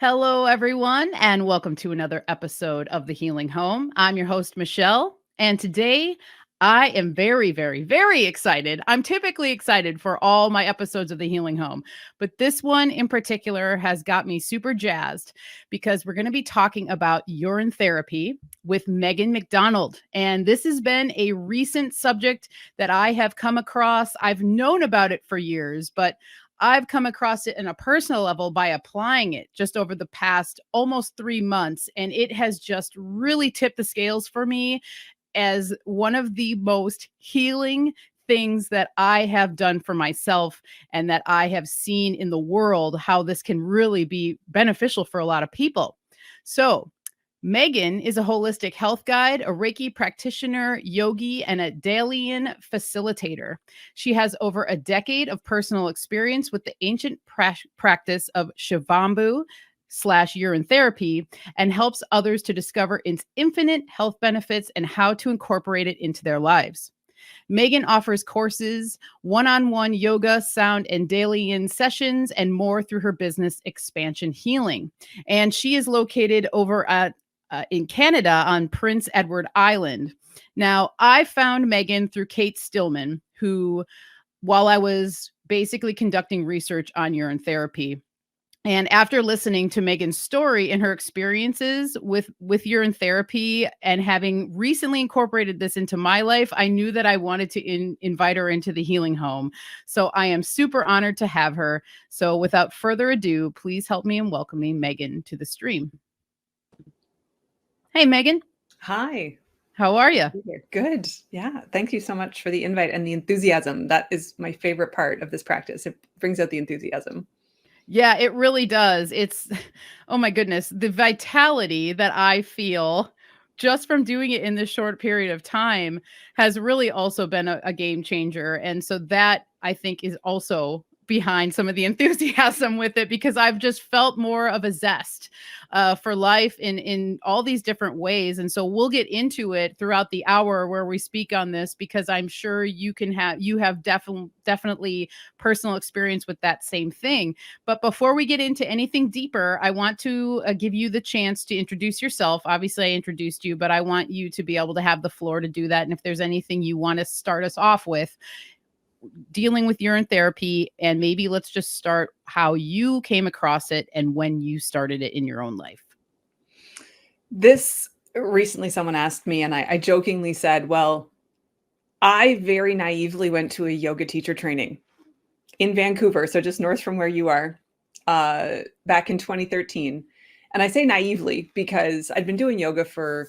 Hello, everyone, and welcome to another episode of The Healing Home. I'm your host, Michelle, and today I am very, very, very excited. I'm typically excited for all my episodes of The Healing Home, but this one in particular has got me super jazzed because we're going to be talking about urine therapy with Megan Macdonald. And this has been a recent subject that I have come across. I've known about it for years, but I've come across it in a personal level by applying it just over the past almost 3 months. And it has just really tipped the scales for me as one of the most healing things that I have done for myself and that I have seen in the world, how this can really be beneficial for a lot of people. So, Megan is a holistic health guide, a Reiki practitioner, yogi, and a Dalian facilitator. She has over a decade of personal experience with the ancient practice of Shivambu / urine therapy and helps others to discover its infinite health benefits and how to incorporate it into their lives. Megan offers courses, one-on-one yoga, sound, and Dalian sessions, and more through her business Expansion Healing. And she is located over at in Canada on Prince Edward Island. Now, I found Megan through Kate Stillman, who, while I was basically conducting research on urine therapy, and after listening to Megan's story and her experiences with urine therapy and having recently incorporated this into my life, I knew that I wanted to invite her into the healing home. So I am super honored to have her. So without further ado, please help me in welcoming Megan to the stream. Hey, Megan. Hi. How are you? Good. Yeah. Thank you so much for the invite and the enthusiasm. That is my favorite part of this practice. It brings out the enthusiasm. Yeah, it really does. It's, oh my goodness, the vitality that I feel just from doing it in this short period of time has really also been a game changer. And so that I think is also behind some of the enthusiasm with it, because I've just felt more of a zest for life in all these different ways. And so we'll get into it throughout the hour where we speak on this, because I'm sure you have definitely personal experience with that same thing. But before we get into anything deeper, I want to give you the chance to introduce yourself. Obviously, I introduced you, but I want you to be able to have the floor to do that. And if there's anything you want to start us off with, dealing with urine therapy, and maybe let's just start how you came across it and when you started it in your own life. This recently someone asked me, and I jokingly said, well, I very naively went to a yoga teacher training in Vancouver, so just north from where you are, back in 2013. And I say naively because I'd been doing yoga for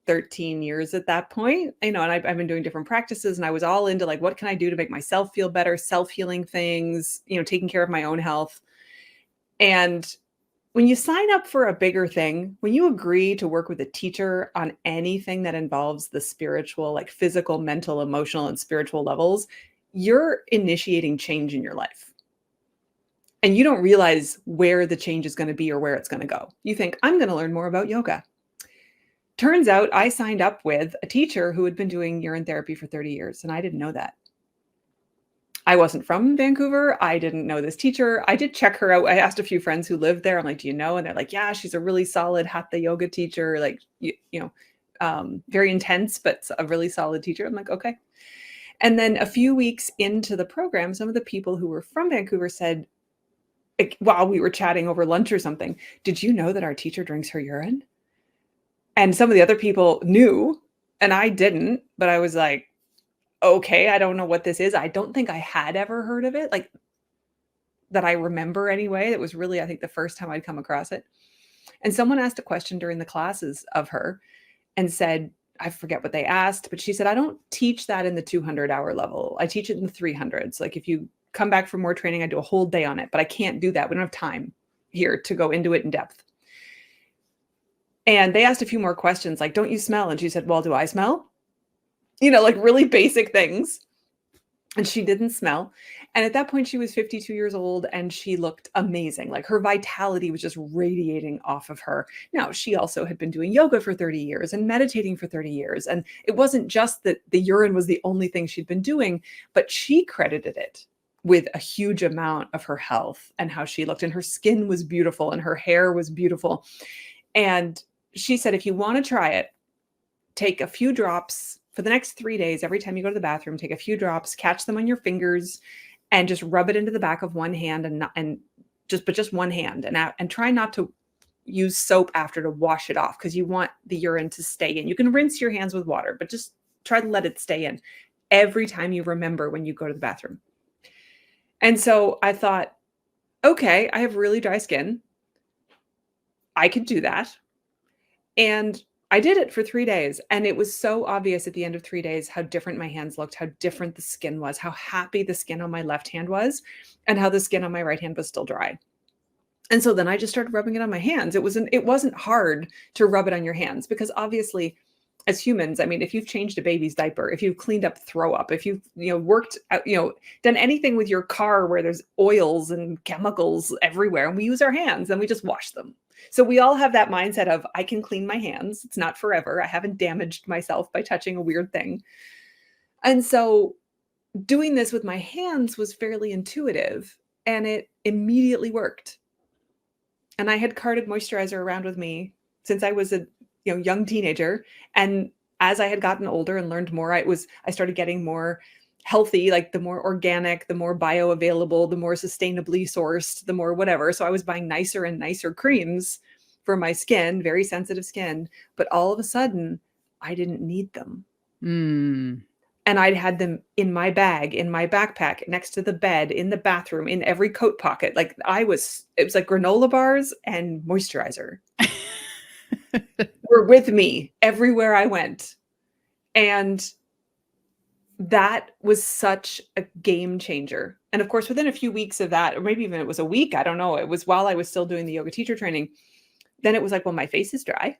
13 years at that point, and I've been doing different practices, and I was all into like, what can I do to make myself feel better, self-healing things, taking care of my own health. And when you sign up for a bigger thing, when you agree to work with a teacher on anything that involves the spiritual, like physical, mental, emotional, and spiritual levels, you're initiating change in your life. And you don't realize where the change is going to be or where it's going to go. You think, I'm going to learn more about yoga. Turns out I signed up with a teacher who had been doing urine therapy for 30 years, and I didn't know that. I wasn't from Vancouver. I didn't know this teacher. I did check her out. I asked a few friends who lived there. I'm like, do you know? And they're like, yeah, she's a really solid hatha yoga teacher, like, very intense, but a really solid teacher. I'm like, okay. And then a few weeks into the program, some of the people who were from Vancouver said, while we were chatting over lunch or something, did you know that our teacher drinks her urine? And some of the other people knew, and I didn't, but I was like, okay, I don't know what this is. I don't think I had ever heard of it, like that I remember anyway. It was really, I think, the first time I'd come across it. And someone asked a question during the classes of her and said, I forget what they asked, but she said, I don't teach that in the 200-hour level. I teach it in the 300s. Like if you come back for more training, I do a whole day on it, but I can't do that. We don't have time here to go into it in depth. And they asked a few more questions, like, don't you smell? And she said, well, do I smell? Like really basic things. And she didn't smell. And at that point, she was 52 years old and she looked amazing. Like her vitality was just radiating off of her. Now, she also had been doing yoga for 30 years and meditating for 30 years. And it wasn't just that the urine was the only thing she'd been doing, but she credited it with a huge amount of her health and how she looked, and her skin was beautiful and her hair was beautiful. And she said, if you want to try it, take a few drops for the next 3 days. Every time you go to the bathroom, take a few drops, catch them on your fingers, and just rub it into the back of one hand, and just one hand, and try not to use soap after to wash it off, because you want the urine to stay in. You can rinse your hands with water, but just try to let it stay in every time you remember when you go to the bathroom. And so I thought, okay, I have really dry skin. I could do that. And I did it for 3 days. And it was so obvious at the end of 3 days how different my hands looked, how different the skin was, how happy the skin on my left hand was, and how the skin on my right hand was still dry. And so then I just started rubbing it on my hands. It wasn't hard to rub it on your hands, because obviously, as humans, I mean, if you've changed a baby's diaper, if you've cleaned up throw up, if you've, worked out, done anything with your car where there's oils and chemicals everywhere, and we use our hands, then we just wash them. So we all have that mindset of, I can clean my hands. It's not forever. I haven't damaged myself by touching a weird thing. And so doing this with my hands was fairly intuitive, and it immediately worked. And I had carted moisturizer around with me since I was a young teenager. And as I had gotten older and learned more, I started getting more healthy, like the more organic, the more bioavailable, the more sustainably sourced, the more whatever. So I was buying nicer and nicer creams for my skin, very sensitive skin. But all of a sudden, I didn't need them. And I'd had them in my bag, in my backpack, next to the bed, in the bathroom, in every coat pocket. Like it was like granola bars and moisturizer were with me everywhere I went. And that was such a game changer. And of course, within a few weeks of that, or maybe even it was a week, I don't know, it was while I was still doing the yoga teacher training, then it was like, well, my face is dry.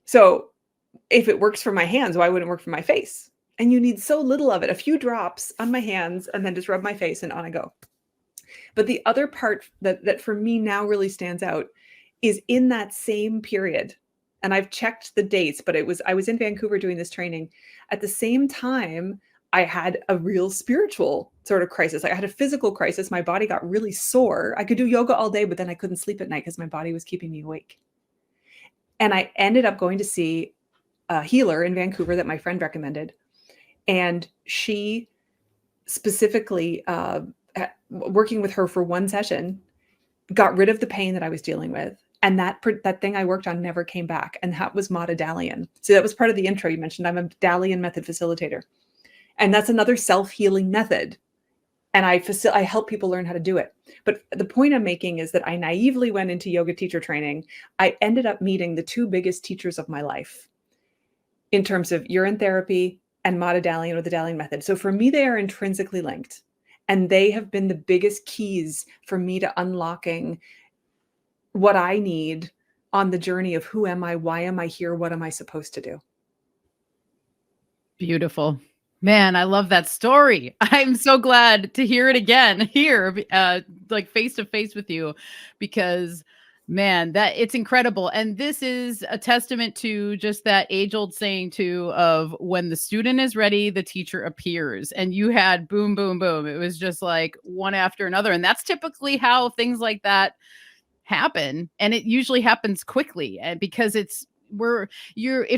So if it works for my hands, why wouldn't it work for my face? And you need so little of it, a few drops on my hands, and then just rub my face and on I go. But the other part that for me now really stands out is in that same period. And I've checked the dates, but I was in Vancouver doing this training. At the same time, I had a real spiritual sort of crisis. Like I had a physical crisis. My body got really sore. I could do yoga all day, but then I couldn't sleep at night because my body was keeping me awake. And I ended up going to see a healer in Vancouver that my friend recommended. And she specifically, working with her for one session, got rid of the pain that I was dealing with. And that thing I worked on never came back. And that was Dalian. So that was part of the intro you mentioned. I'm a Dalian method facilitator. And that's another self-healing method. And I help people learn how to do it. But the point I'm making is that I naively went into yoga teacher training. I ended up meeting the two biggest teachers of my life in terms of urine therapy and Dalian, or the Dalian method. So for me, they are intrinsically linked. And they have been the biggest keys for me to unlocking what I need on the journey of who am I, why am I here, what am I supposed to do? Beautiful. Man, I love that story. I'm so glad to hear it again here, like face to face with you, because man, that it's incredible. And this is a testament to just that age old saying too, of when the student is ready, the teacher appears. And you had boom, boom, boom. It was just like one after another. And that's typically how things like that happen. And it usually happens quickly. And because if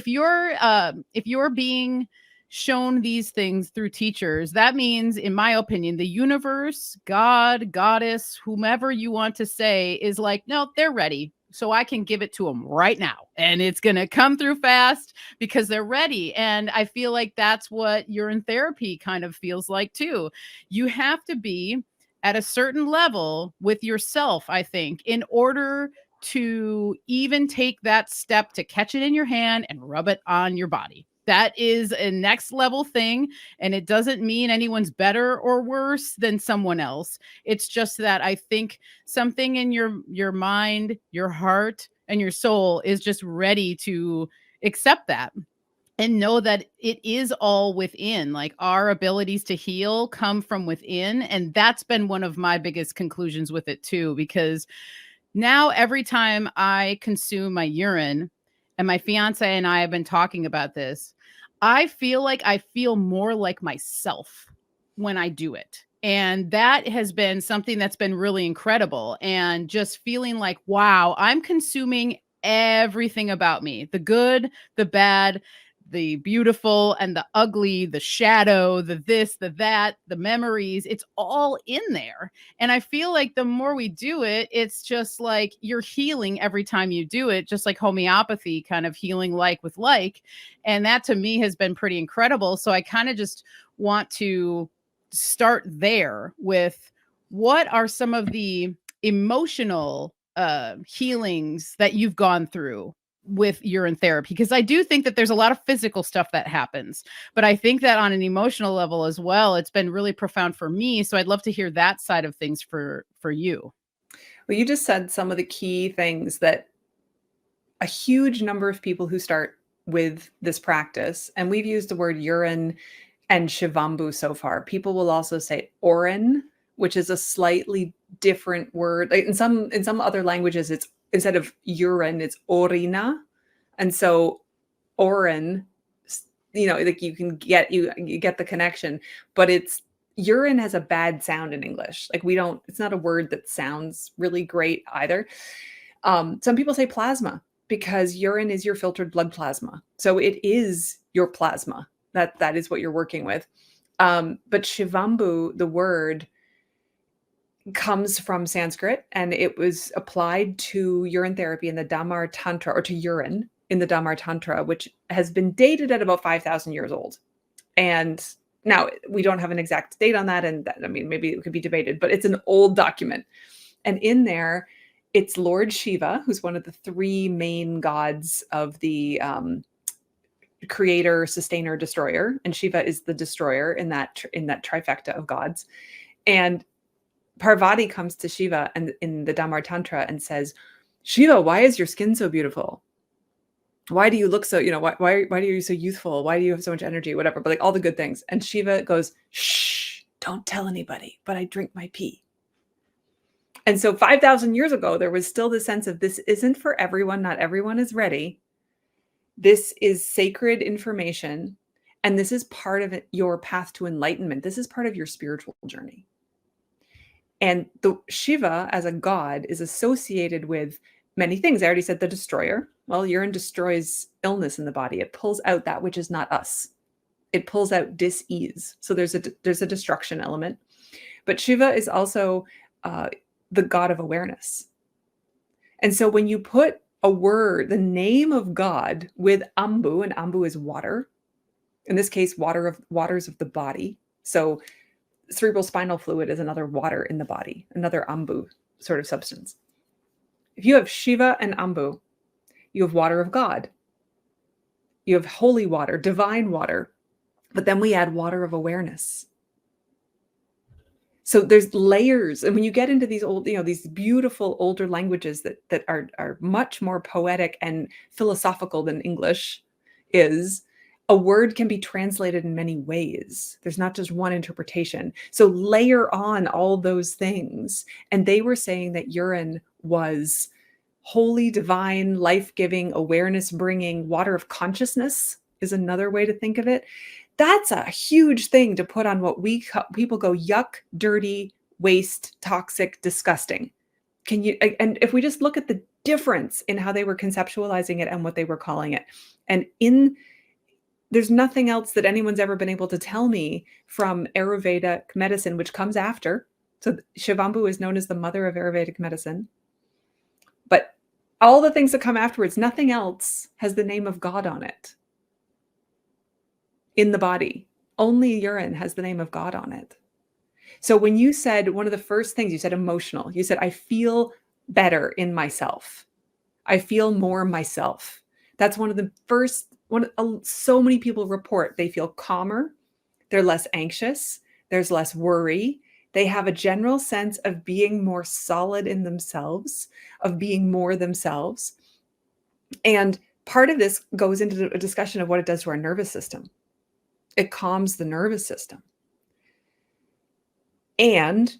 you're being shown these things through teachers, that means, in my opinion, the universe, God, goddess, whomever you want to say, is like, no, they're ready. So I can give it to them right now. And it's going to come through fast because they're ready. And I feel like that's what urine therapy kind of feels like too. You have to be at a certain level with yourself, I think, in order to even take that step to catch it in your hand and rub it on your body. That is a next level thing. And it doesn't mean anyone's better or worse than someone else. It's just that I think something in your mind, your heart, and your soul is just ready to accept that and know that it is all within. Like, our abilities to heal come from within. And that's been one of my biggest conclusions with it too, because now every time I consume my urine, and my fiance and I have been talking about this, I feel like I feel more like myself when I do it. And that has been something that's been really incredible. And just feeling like, wow, I'm consuming everything about me, the good, the bad, the beautiful and the ugly, the shadow, the this, the that, the memories. It's all in there. And I feel like the more we do it, it's just like you're healing every time you do it, just like homeopathy, kind of healing like with like. And that to me has been pretty incredible. So I kind of just want to start there with what are some of the emotional healings that you've gone through with urine therapy, because I do think that there's a lot of physical stuff that happens, but I think that on an emotional level as well, it's been really profound for me. So I'd love to hear that side of things for you. Well, you just said some of the key things that a huge number of people who start with this practice, and we've used the word urine and Shivambu so far. People will also say Orin, which is a slightly different word. Like in some other languages, it's instead of urine, it's orina. And so Orin, like you get the connection, but it's urine has a bad sound in English. Like it's not a word that sounds really great either. Some people say plasma because urine is your filtered blood plasma. So it is your plasma. That is what you're working with. But Shivambu, the word, comes from Sanskrit, and it was applied to urine therapy in the Dhamma Tantra, or to urine in the Dhamma Tantra, which has been dated at about 5,000 years old. And now we don't have an exact date on that, and maybe it could be debated, but it's an old document. And in there, it's Lord Shiva, who's one of the three main gods of the creator, sustainer, destroyer, and Shiva is the destroyer in that trifecta of gods. And Parvati comes to Shiva and in the Dhamma Tantra and says, "Shiva, why is your skin so beautiful? Why do you look so, why are you so youthful? Why do you have so much energy?" Whatever, but like all the good things. And Shiva goes, "Shh, don't tell anybody, but I drink my pee." And so 5,000 years ago, there was still the sense of this isn't for everyone. Not everyone is ready. This is sacred information, and this is part of your path to enlightenment. This is part of your spiritual journey. And the Shiva as a god is associated with many things. I already said the destroyer. Well, urine destroys illness in the body. It pulls out that which is not us. It pulls out dis-ease. So there's a destruction element. But Shiva is also the god of awareness. And so when you put a word, the name of God, with Ambu, and Ambu is water, in this case, waters of the body. So cerebral spinal fluid is another water in the body, another Ambu sort of substance. If you have Shiva and Ambu, you have water of God. You have holy water, divine water, but then we add water of awareness. So there's layers. And when you get into these old, these beautiful older languages that are much more poetic and philosophical than English is, a word can be translated in many ways. There's not just one interpretation. So layer on all those things. And they were saying that urine was holy, divine, life-giving, awareness-bringing water of consciousness is another way to think of it. That's a huge thing to put on what people go, yuck, dirty, waste, toxic, disgusting. And if we just look at the difference in how they were conceptualizing it and what they were calling it, and there's nothing else that anyone's ever been able to tell me from Ayurvedic medicine, which comes after. So Shivambu is known as the mother of Ayurvedic medicine. But all the things that come afterwards, nothing else has the name of God on it. In the body, only urine has the name of God on it. So when you said, one of the first things you said, emotional, you said, I feel better in myself. I feel more myself. That's one of the first, so many people report they feel calmer. They're less anxious. There's less worry. They have a general sense of being more solid in themselves, of being more themselves. And part of this goes into a discussion of what it does to our nervous system. It calms the nervous system. And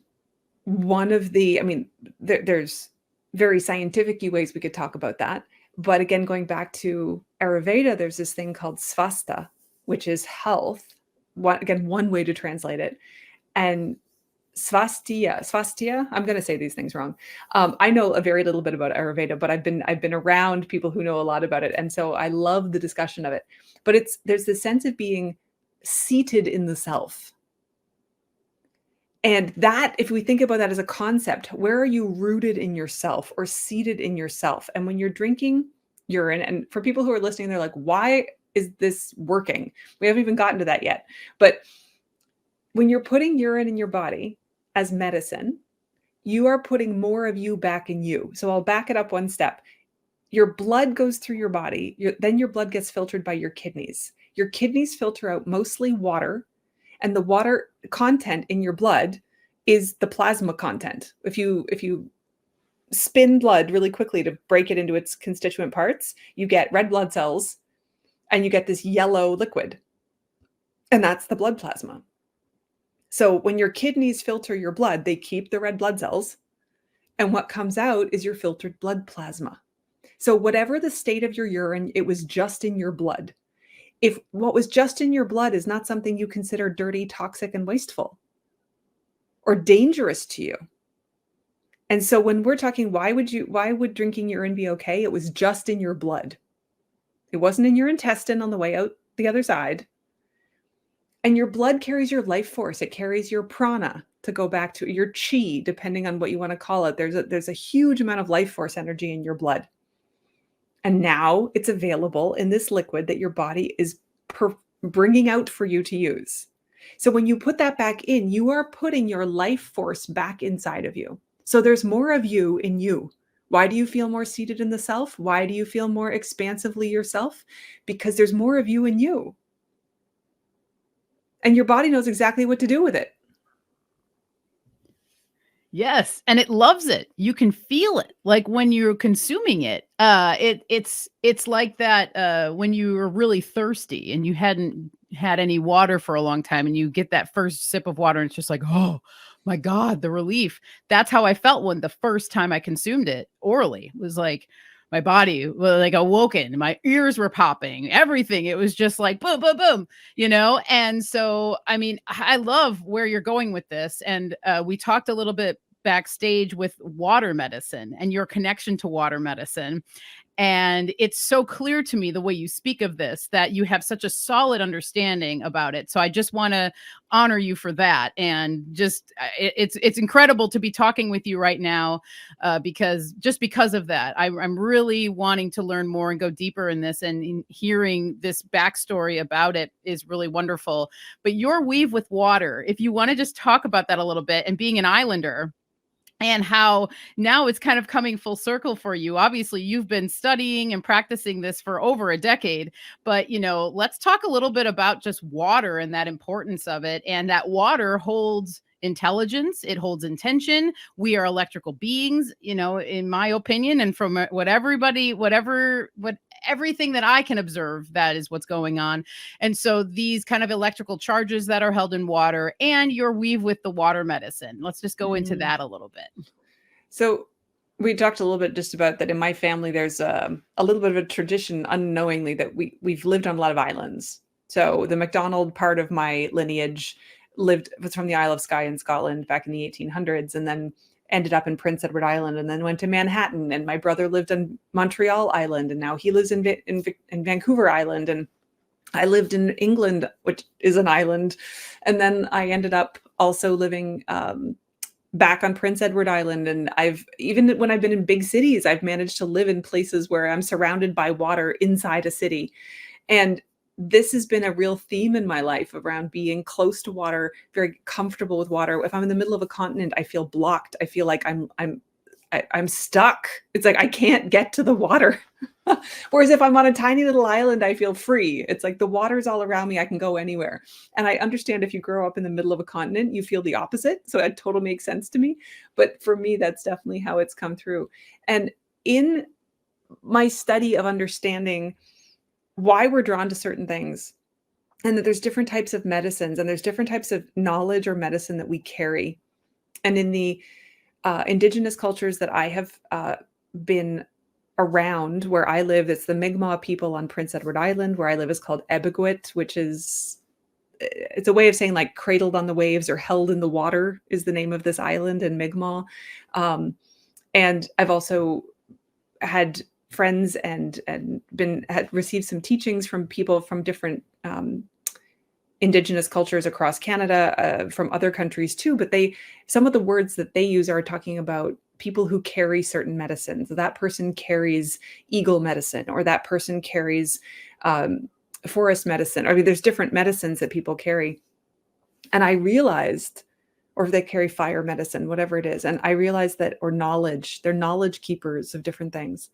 one of the, there's very scientific ways we could talk about that. But again, going back to Ayurveda, there's this thing called svasta, which is health. One way to translate it. and Svastia. I'm going to say these things wrong. I know a very little bit about Ayurveda, but I've been around people who know a lot about it, and so I love the discussion of it. But there's this sense of being seated in the self, and that, if we think about that as a concept, where are you rooted in yourself or seated in yourself? And when you're drinking urine, and for people who are listening, they're like, "Why is this working?" We haven't even gotten to that yet, but when you're putting urine in your body as medicine, you are putting more of you back in you. So I'll back it up one step. Your blood goes through your body. Then your blood gets filtered by your kidneys. Your kidneys filter out mostly water, and the water content in your blood is the plasma content. If you spin blood really quickly to break it into its constituent parts, you get red blood cells and you get this yellow liquid. And that's the blood plasma. So when your kidneys filter your blood, they keep the red blood cells, and what comes out is your filtered blood plasma. So whatever the state of your urine, it was just in your blood. If what was just in your blood is not something you consider dirty, toxic, and wasteful or dangerous to you. And so when we're talking, why would drinking urine be okay? It was just in your blood. It wasn't in your intestine on the way out the other side. And your blood carries your life force. It carries your prana, to go back to your chi, depending on what you want to call it. There's a huge amount of life force energy in your blood. And now it's available in this liquid that your body is bringing out for you to use. So when you put that back in, you are putting your life force back inside of you. So there's more of you in you. Why do you feel more seated in the self? Why do you feel more expansively yourself? Because there's more of you in you. And your body knows exactly what to do with it. Yes, and it loves it. You can feel it, like, when you're consuming it. It's like that, when you were really thirsty and you hadn't had any water for a long time, and you get that first sip of water, and it's just like, "Oh my god, the relief." That's how I felt when the first time I consumed it orally. It was like my body was, like, awoken, my ears were popping, everything. It was just like, boom, boom, boom, And so, I mean, I love where you're going with this, and, we talked a little bit backstage with water medicine and your connection to water medicine. And it's so clear to me the way you speak of this, that you have such a solid understanding about it. So I just want to honor you for that. And just it's incredible to be talking with you right now, because of that. I'm really wanting to learn more and go deeper in this. And in hearing this backstory about it is really wonderful. But your weave with water, if you want to just talk about that a little bit, and being an islander, and how now it's kind of coming full circle for you. Obviously, you've been studying and practicing this for over a decade, but let's talk a little bit about just water and that importance of it. And that water holds intelligence, it holds intention. We are electrical beings, in my opinion, and from everything that I can observe, that is what's going on. And so these kind of electrical charges that are held in water, and your weave with the water medicine. Let's just go into that a little bit. So we talked a little bit just about that in my family. There's a little bit of a tradition unknowingly that we've lived on a lot of islands. So the Macdonald part of my lineage was from the Isle of Skye in Scotland back in the 1800s, and then ended up in Prince Edward Island, and then went to Manhattan. And my brother lived on Montreal Island, and now he lives in Vancouver Island. And I lived in England, which is an island. And then I ended up also living back on Prince Edward Island. And even when I've been in big cities, I've managed to live in places where I'm surrounded by water inside a city. And this has been a real theme in my life around being close to water, very comfortable with water. If I'm in the middle of a continent, I feel blocked. I feel like I'm stuck. It's like I can't get to the water. Whereas if I'm on a tiny little island, I feel free. It's like the water's all around me. I can go anywhere. And I understand if you grow up in the middle of a continent, you feel the opposite. So that totally makes sense to me. But for me, that's definitely how it's come through. And in my study of understanding why we're drawn to certain things, and that there's different types of medicines, and there's different types of knowledge or medicine that we carry. And in the indigenous cultures that I have been around, where I live, it's the Mi'kmaq people on Prince Edward Island. Where I live is called Ebikwit, which is it's a way of saying like cradled on the waves or held in the water is the name of this island in Mi'kmaq. And I've also had friends and had received some teachings from people from different Indigenous cultures across Canada, from other countries too. But some of the words that they use are talking about people who carry certain medicines. That person carries eagle medicine, or that person carries forest medicine. I mean, there's different medicines that people carry. And I realized, or if they carry fire medicine, whatever it is. And I realized that, or knowledge, they're knowledge keepers of different things.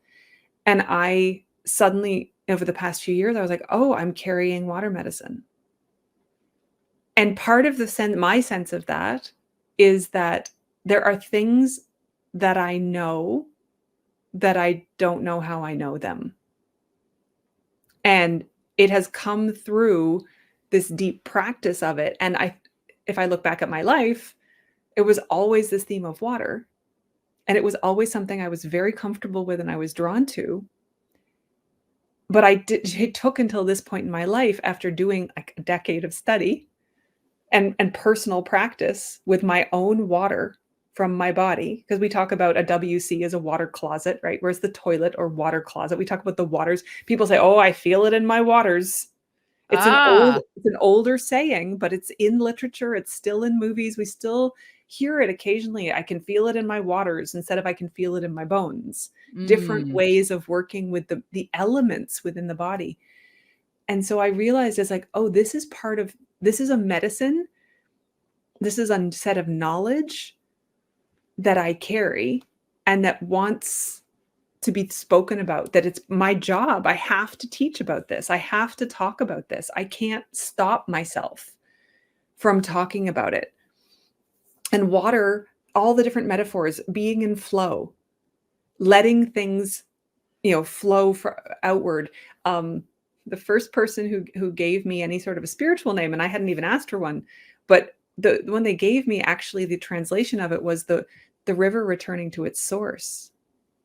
And I suddenly, over the past few years, I was like, oh, I'm carrying water medicine. And part of my sense of that is that there are things that I know that I don't know how I know them. And it has come through this deep practice of it. And if I look back at my life, it was always this theme of water. And it was always something I was very comfortable with and I was drawn to. But it took until this point in my life, after doing like a decade of study and personal practice with my own water from my body, because we talk about a WC as a water closet, right? Where's the toilet or water closet? We talk about the waters. People say, oh, I feel it in my waters. It's an older saying, but it's in literature. It's still in movies. We still hear it occasionally. I can feel it in my waters instead of I can feel it in my bones. Different ways of working with the elements within the body. And so I realized it's like, oh, this is a medicine. This is a set of knowledge that I carry and that wants to be spoken about, that it's my job. I have to teach about this. I have to talk about this. I can't stop myself from talking about it. And water, all the different metaphors, being in flow, letting things, flow outward. The first person who gave me any sort of a spiritual name, and I hadn't even asked her one, but the one they gave me, actually, the translation of it was the river returning to its source.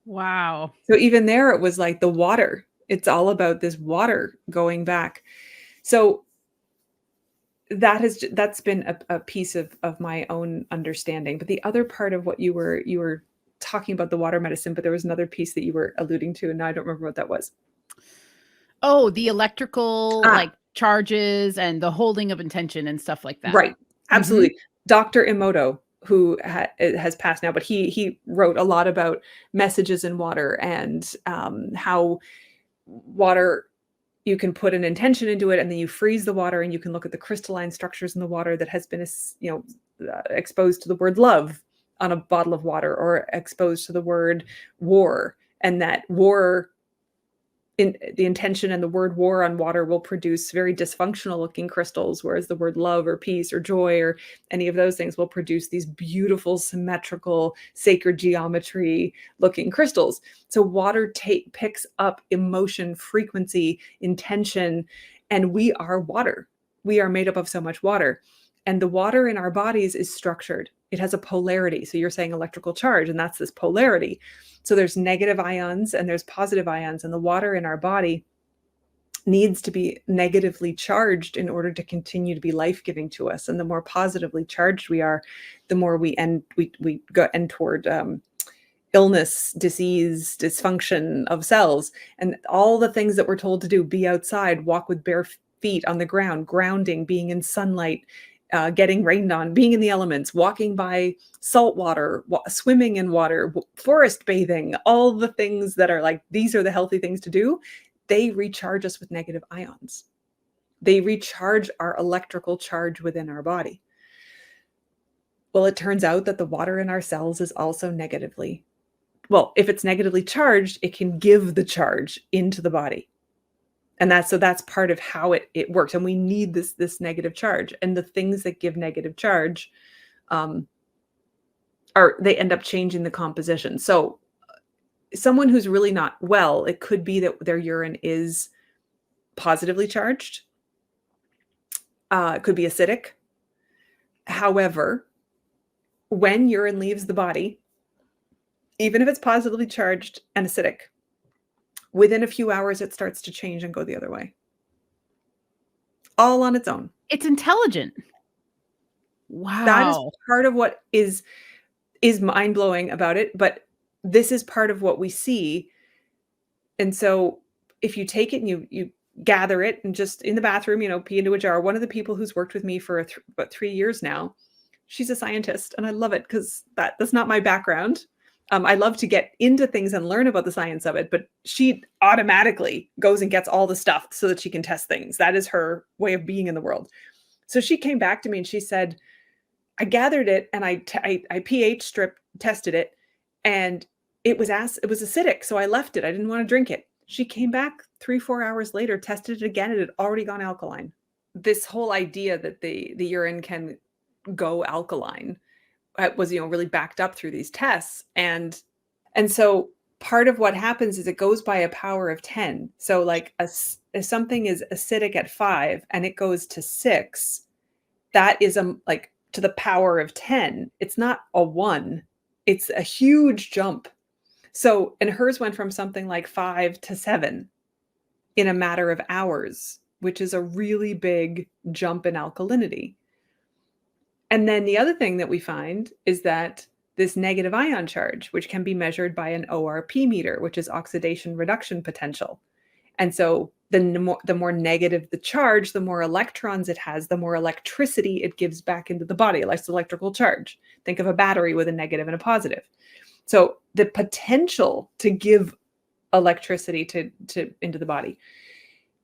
Wow. So even there, it was like the water. It's all about this water going back. So that's been a piece of my own understanding. But the other part of what you were talking about, the water medicine, but there was another piece that you were alluding to, and now I don't remember what that was. Oh, the electrical like charges and the holding of intention and stuff like that. Right. Absolutely. Dr. Emoto, who has passed now, but he wrote a lot about messages in water and how water, you can put an intention into it and then you freeze the water and you can look at the crystalline structures in the water that has been exposed to the word love on a bottle of water, or exposed to the word war, and that war, in the intention and the word war on water, will produce very dysfunctional looking crystals, whereas the word love or peace or joy or any of those things will produce these beautiful, symmetrical, sacred geometry looking crystals. So water picks up emotion, frequency, intention, and we are water. We are made up of so much water. And the water in our bodies is structured. It has a polarity. So you're saying electrical charge, and that's this polarity. So there's negative ions and there's positive ions, and the water in our body needs to be negatively charged in order to continue to be life-giving to us. And the more positively charged we are, the more we end toward illness, disease, dysfunction of cells, and all the things that we're told to do: be outside, walk with bare feet on the ground, grounding, being in sunlight, getting rained on, being in the elements, walking by salt water, swimming in water, forest bathing, all the things that are like, these are the healthy things to do. They recharge us with negative ions. They recharge our electrical charge within our body. Well, it turns out that the water in our cells is also if it's negatively charged, it can give the charge into the body. And that's part of how it works. And we need this negative charge. And the things that give negative charge they end up changing the composition. So someone who's really not well, it could be that their urine is positively charged. It could be acidic. However, when urine leaves the body, even if it's positively charged and acidic, within a few hours, it starts to change and go the other way. all on its own. It's intelligent. That is Wow. part of what is mind-blowing about it, but this is part of what we see. And so if you take it and you gather it and just in the bathroom, pee into a jar. One of the people who's worked with me for about 3 years now, she's a scientist, and I love it because that's not my background. I love to get into things and learn about the science of it, but she automatically goes and gets all the stuff so that she can test things. That is her way of being in the world. So she came back to me and she said, I gathered it and I pH strip tested it, and it was acidic, so I left it. I didn't want to drink it. She came back 3-4 hours later, tested it again, and it had already gone alkaline. This whole idea that the urine can go alkaline was really backed up through these tests, and so part of what happens is it goes by a power of 10. So like if something is acidic at 5 and it goes to 6, that is like to the power of 10. It's not a 1. It's a huge jump. So, and hers went from something like 5 to 7 in a matter of hours, which is a really big jump in alkalinity. And then the other thing that we find is that this negative ion charge, which can be measured by an ORP meter, which is oxidation reduction potential. And so the more negative the charge, the more electrons it has, the more electricity it gives back into the body. Like electrical charge. Think of a battery with a negative and a positive. So the potential to give electricity to into the body.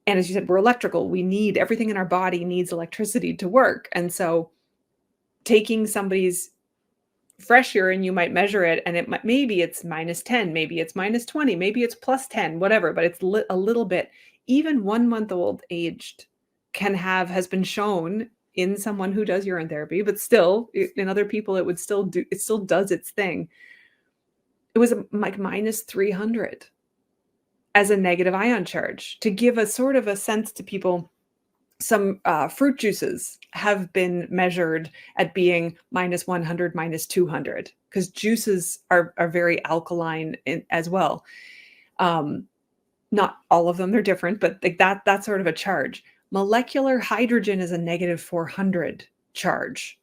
And as you said, we're electrical. We need everything in our body needs electricity to work. And so taking somebody's fresh urine, you might measure it, and maybe it's -10, maybe it's -20, maybe it's +10, whatever, but it's a little bit. Even 1 month old aged has been shown in someone who does urine therapy, but still in other people, it still does its thing. It was like -300 as a negative ion charge to give a sort of a sense to people. Some fruit juices have been measured at being -100, -200, because juices are very alkaline as well. Not all of them, they're different, but like that's sort of a charge. Molecular hydrogen is a -400 charge.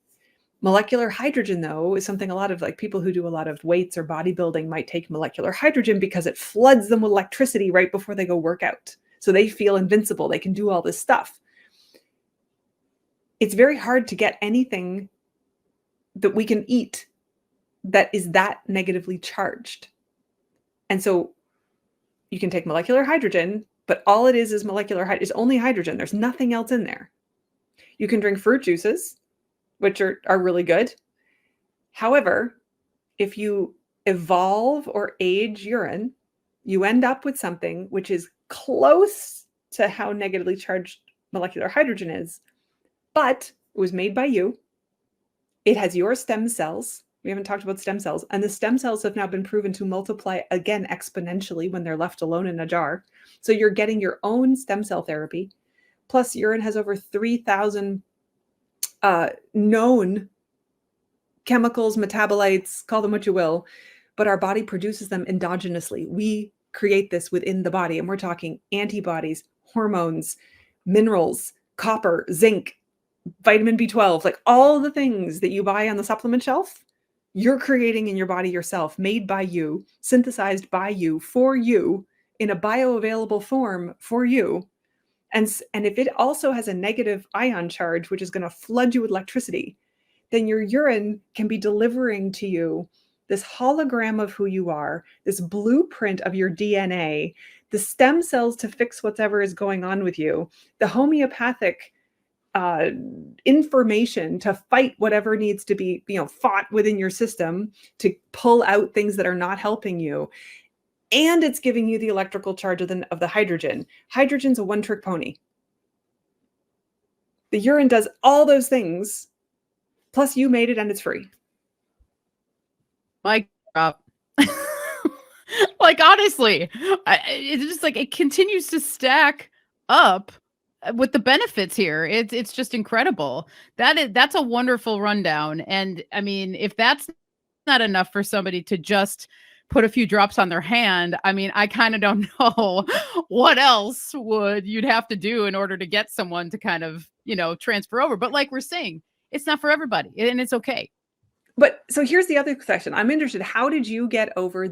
Molecular hydrogen, though, is something a lot of like people who do a lot of weights or bodybuilding might take molecular hydrogen because it floods them with electricity right before they go work out. So they feel invincible. They can do all this stuff. It's very hard to get anything that we can eat that is that negatively charged. And so you can take molecular hydrogen, but all it is molecular hydrogen. It's only hydrogen. There's nothing else in there. You can drink fruit juices, which are really good. However, if you evolve or age urine, you end up with something which is close to how negatively charged molecular hydrogen is, but it was made by you. It has your stem cells. We haven't talked about stem cells. And the stem cells have now been proven to multiply again exponentially when they're left alone in a jar. So you're getting your own stem cell therapy. Plus, urine has over 3,000 known chemicals, metabolites, call them what you will, but our body produces them endogenously. We create this within the body, and we're talking antibodies, hormones, minerals, copper, zinc, vitamin B12, like all the things that you buy on the supplement shelf, you're creating in your body yourself, made by you, synthesized by you, for you, in a bioavailable form for you. And if it also has a negative ion charge, which is going to flood you with electricity, then your urine can be delivering to you this hologram of who you are, this blueprint of your DNA, the stem cells to fix whatever is going on with you, the homeopathic information to fight whatever needs to be, fought within your system to pull out things that are not helping you. And it's giving you the electrical charge of the hydrogen. Hydrogen's a one-trick pony. The urine does all those things, plus you made it and it's free. Like, like honestly, it's just like it continues to stack up with the benefits here. It's just incredible. That's a wonderful rundown. And I mean, if that's not enough for somebody to just put a few drops on their hand. I mean, I kind of don't know what else would you'd have to do in order to get someone to kind of, transfer over. But like we're saying, it's not for everybody, and it's okay. But so here's the other question. I'm interested. How did you get over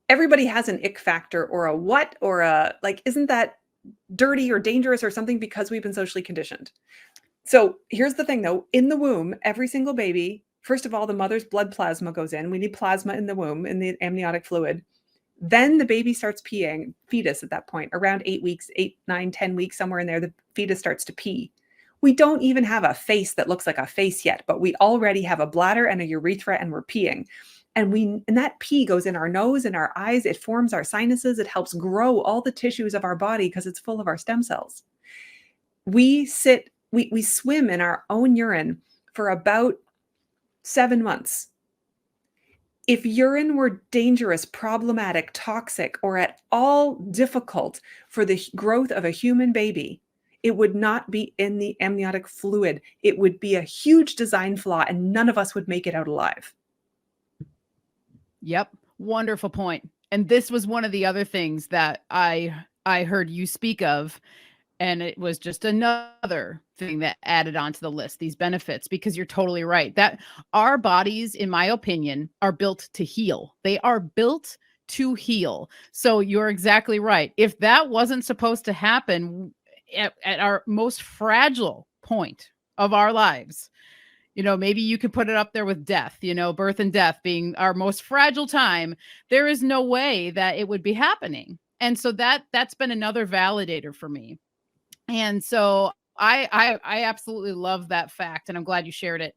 everybody has an ick factor or a what or a like, isn't that dirty or dangerous or something because we've been socially conditioned? So here's the thing though, in the womb, every single baby, first of all, the mother's blood plasma goes in. We need plasma in the womb, in the amniotic fluid. Then the baby starts peeing, fetus at that point, around 8 weeks, 8, 9, 10 weeks, somewhere in there, the fetus starts to pee. We don't even have a face that looks like a face yet, but we already have a bladder and a urethra and we're peeing. And that pee goes in our nose and our eyes. It forms our sinuses. It helps grow all the tissues of our body because it's full of our stem cells. We swim in our own urine for about 7 months. If urine were dangerous, problematic, toxic, or at all difficult for the growth of a human baby, it would not be in the amniotic fluid. It would be a huge design flaw and none of us would make it out alive. Yep. Wonderful point. And this was one of the other things that I heard you speak of. And it was just another thing that added onto the list, these benefits, because you're totally right that our bodies, in my opinion, are built to heal. They are built to heal. So you're exactly right. If that wasn't supposed to happen at our most fragile point of our lives, maybe you could put it up there with death, birth and death being our most fragile time. There is no way that it would be happening. And so that's been another validator for me. And so I absolutely love that fact, and I'm glad you shared it.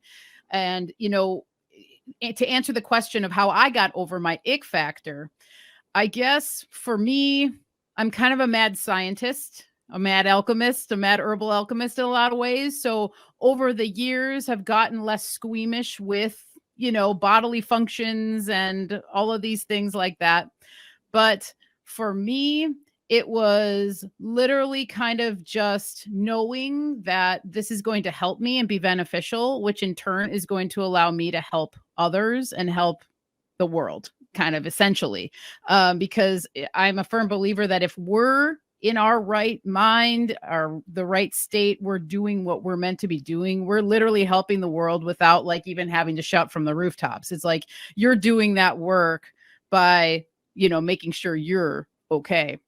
And, to answer the question of how I got over my ick factor, I guess for me, I'm kind of a mad scientist, a mad alchemist, a mad herbal alchemist in a lot of ways. So over the years, have gotten less squeamish with, bodily functions and all of these things like that. But for me, it was literally kind of just knowing that this is going to help me and be beneficial, which in turn is going to allow me to help others and help the world, kind of essentially. Because I'm a firm believer that if we're in our right mind, the right state, we're doing what we're meant to be doing. We're literally helping the world without like even having to shout from the rooftops. It's like you're doing that work by, making sure you're okay.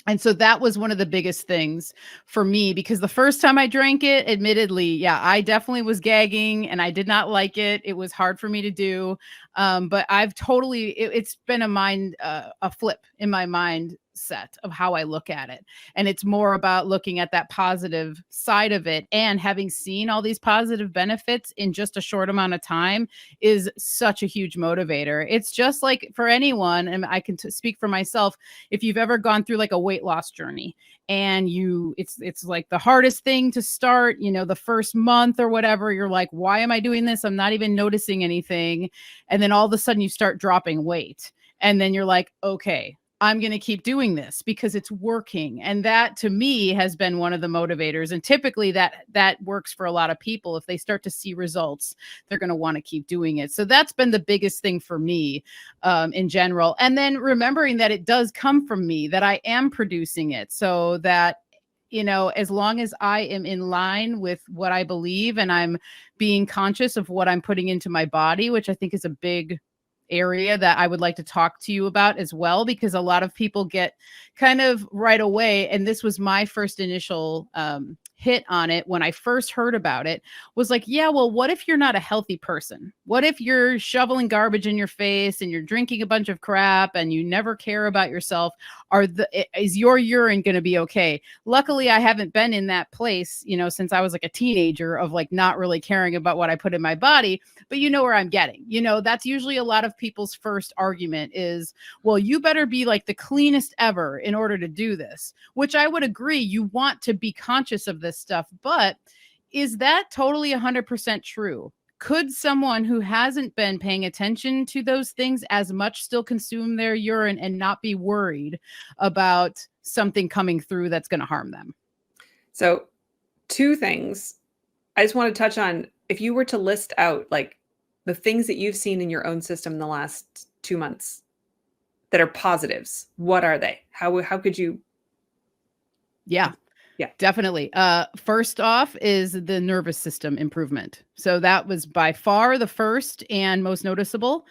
And so that was one of the biggest things for me, because the first time I drank it, admittedly, yeah, I definitely was gagging and I did not like it. It was hard for me to do. But I've totally, it's been a flip in my mindset of how I look at it. And it's more about looking at that positive side of it, and having seen all these positive benefits in just a short amount of time is such a huge motivator. It's just like for anyone, and I can speak for myself, if you've ever gone through like a weight loss journey and it's like the hardest thing to start, the first month or whatever, you're like, why am I doing this? I'm not even noticing anything. And then all of a sudden you start dropping weight. And then you're like, okay, I'm going to keep doing this because it's working. And that to me has been one of the motivators. And typically that works for a lot of people. If they start to see results, they're going to want to keep doing it. So that's been the biggest thing for me in general. And then remembering that it does come from me, that I am producing it, so that, as long as I am in line with what I believe and I'm being conscious of what I'm putting into my body, which I think is a big area that I would like to talk to you about as well, because a lot of people get kind of right away. And this was my first initial hit on it when I first heard about it, was like, yeah, well, what if you're not a healthy person? What if you're shoveling garbage in your face and you're drinking a bunch of crap and you never care about yourself? Is your urine going to be okay? Luckily, I haven't been in that place, since I was like a teenager, of like not really caring about what I put in my body. But you know where I'm getting, that's usually a lot of people's first argument is, well, you better be like the cleanest ever in order to do this, which I would agree. You want to be conscious of this stuff, but is that totally 100% true? Could someone who hasn't been paying attention to those things as much still consume their urine and not be worried about something coming through that's going to harm them? So 2 things. I just want to touch on, if you were to list out like the things that you've seen in your own system in the last 2 months that are positives. What are they? How could you? Yeah. Yeah. Definitely. First off is the nervous system improvement. So that was by far the first and most noticeable.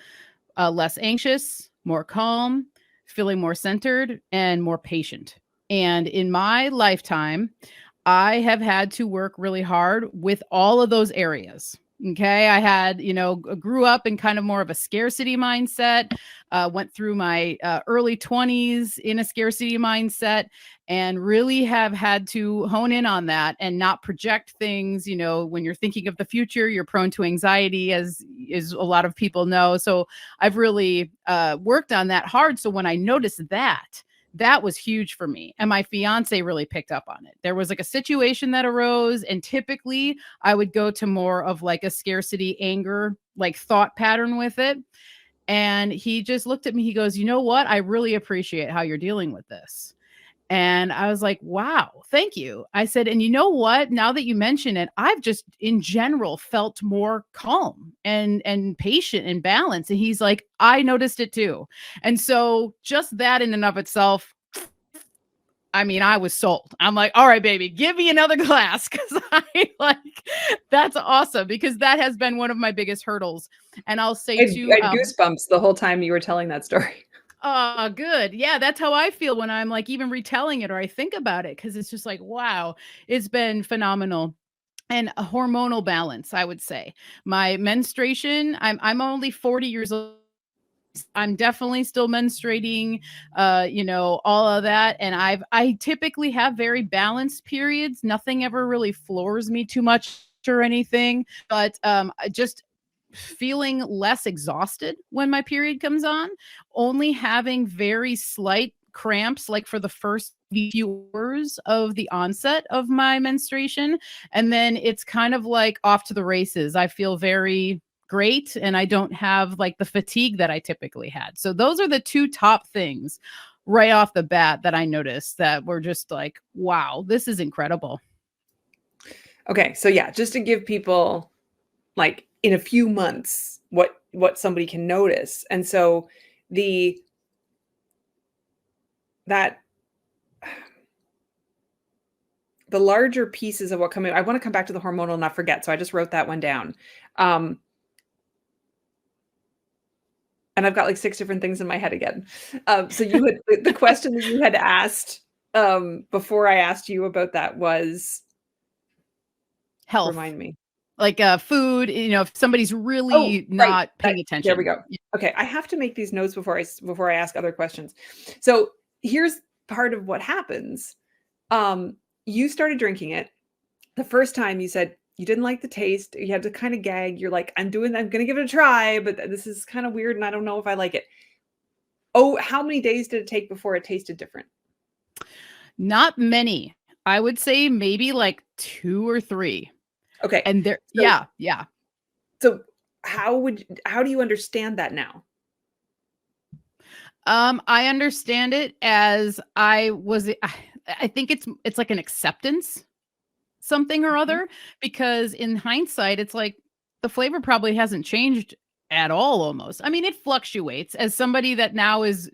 Less anxious, more calm, feeling more centered, and more patient. And in my lifetime, I have had to work really hard with all of those areas. Okay. I had, grew up in kind of more of a scarcity mindset, went through my early 20s in a scarcity mindset, and really have had to hone in on that and not project things. When you're thinking of the future, you're prone to anxiety, as a lot of people know. So I've really worked on that hard. So when I noticed that was huge for me. And my fiance really picked up on it. There was like a situation that arose, and typically I would go to more of like a scarcity, anger, like thought pattern with it. And he just looked at me. He goes, "You know what? I really appreciate how you're dealing with this." And I was like, "Wow, thank you." I said, "And you know what? Now that you mention it, I've just in general felt more calm and patient and balanced." And he's like, "I noticed it too." And so just that in and of itself, I mean, I was sold. I'm like, "All right, baby, give me another glass." Cause I like, that's awesome, because that has been one of my biggest hurdles. And I'll say too, I had goosebumps the whole time you were telling that story. oh, good. Yeah, that's how I feel when I'm like even retelling it or I think about it, because it's just like, wow, it's been phenomenal. And a hormonal balance, I would say. My menstruation, I'm only 40 years old. I'm definitely still menstruating, all of that. And I typically have very balanced periods. Nothing ever really floors me too much or anything, but just feeling less exhausted when my period comes on, only having very slight cramps like for the first few hours of the onset of my menstruation, and then it's kind of like off to the races. I feel very great, and I don't have like the fatigue that I typically had. So those are the two top things right off the bat that I noticed that were just like, wow, this is incredible. Okay, so yeah, just to give people like in a few months what somebody can notice. And so the that the larger pieces of what come in, I want to come back to the hormonal and not forget. So I just wrote that one down. Um, and I've got like 6 different things in my head again. So you had the question that you had asked before I asked you about that was, Health. remind me. Like, food, if somebody's Oh, really right, not right. paying There we attention. go. Okay, I have to make these notes before I ask other questions. So here's part of what happens. Um, you started drinking it. The first time you said you didn't like the taste, you had to kind of gag. You're like, I'm gonna give it a try, but this is kind of weird and I don't know if I like it. Oh, how many days did it take before it tasted different? Not many. I would say maybe like 2 or 3. Okay. And there So yeah, yeah. so how do you understand that now? I understand it as I think it's like an acceptance, something or Mhm. other, because in hindsight, it's like the flavor probably hasn't changed at all almost. I mean, it fluctuates. As somebody that now is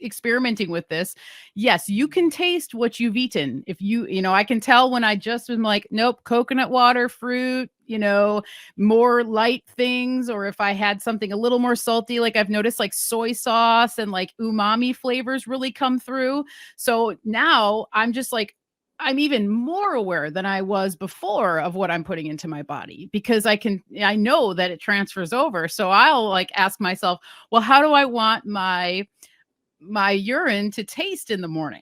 experimenting with this, yes, you can taste what you've eaten. If I can tell when I just am like, nope, coconut water, fruit, more light things, or if I had something a little more salty, like I've noticed like soy sauce and like umami flavors really come through. So now I'm just like, I'm even more aware than I was before of what I'm putting into my body, because I know that it transfers over. So I'll like ask myself, well, how do I want my urine to taste in the morning?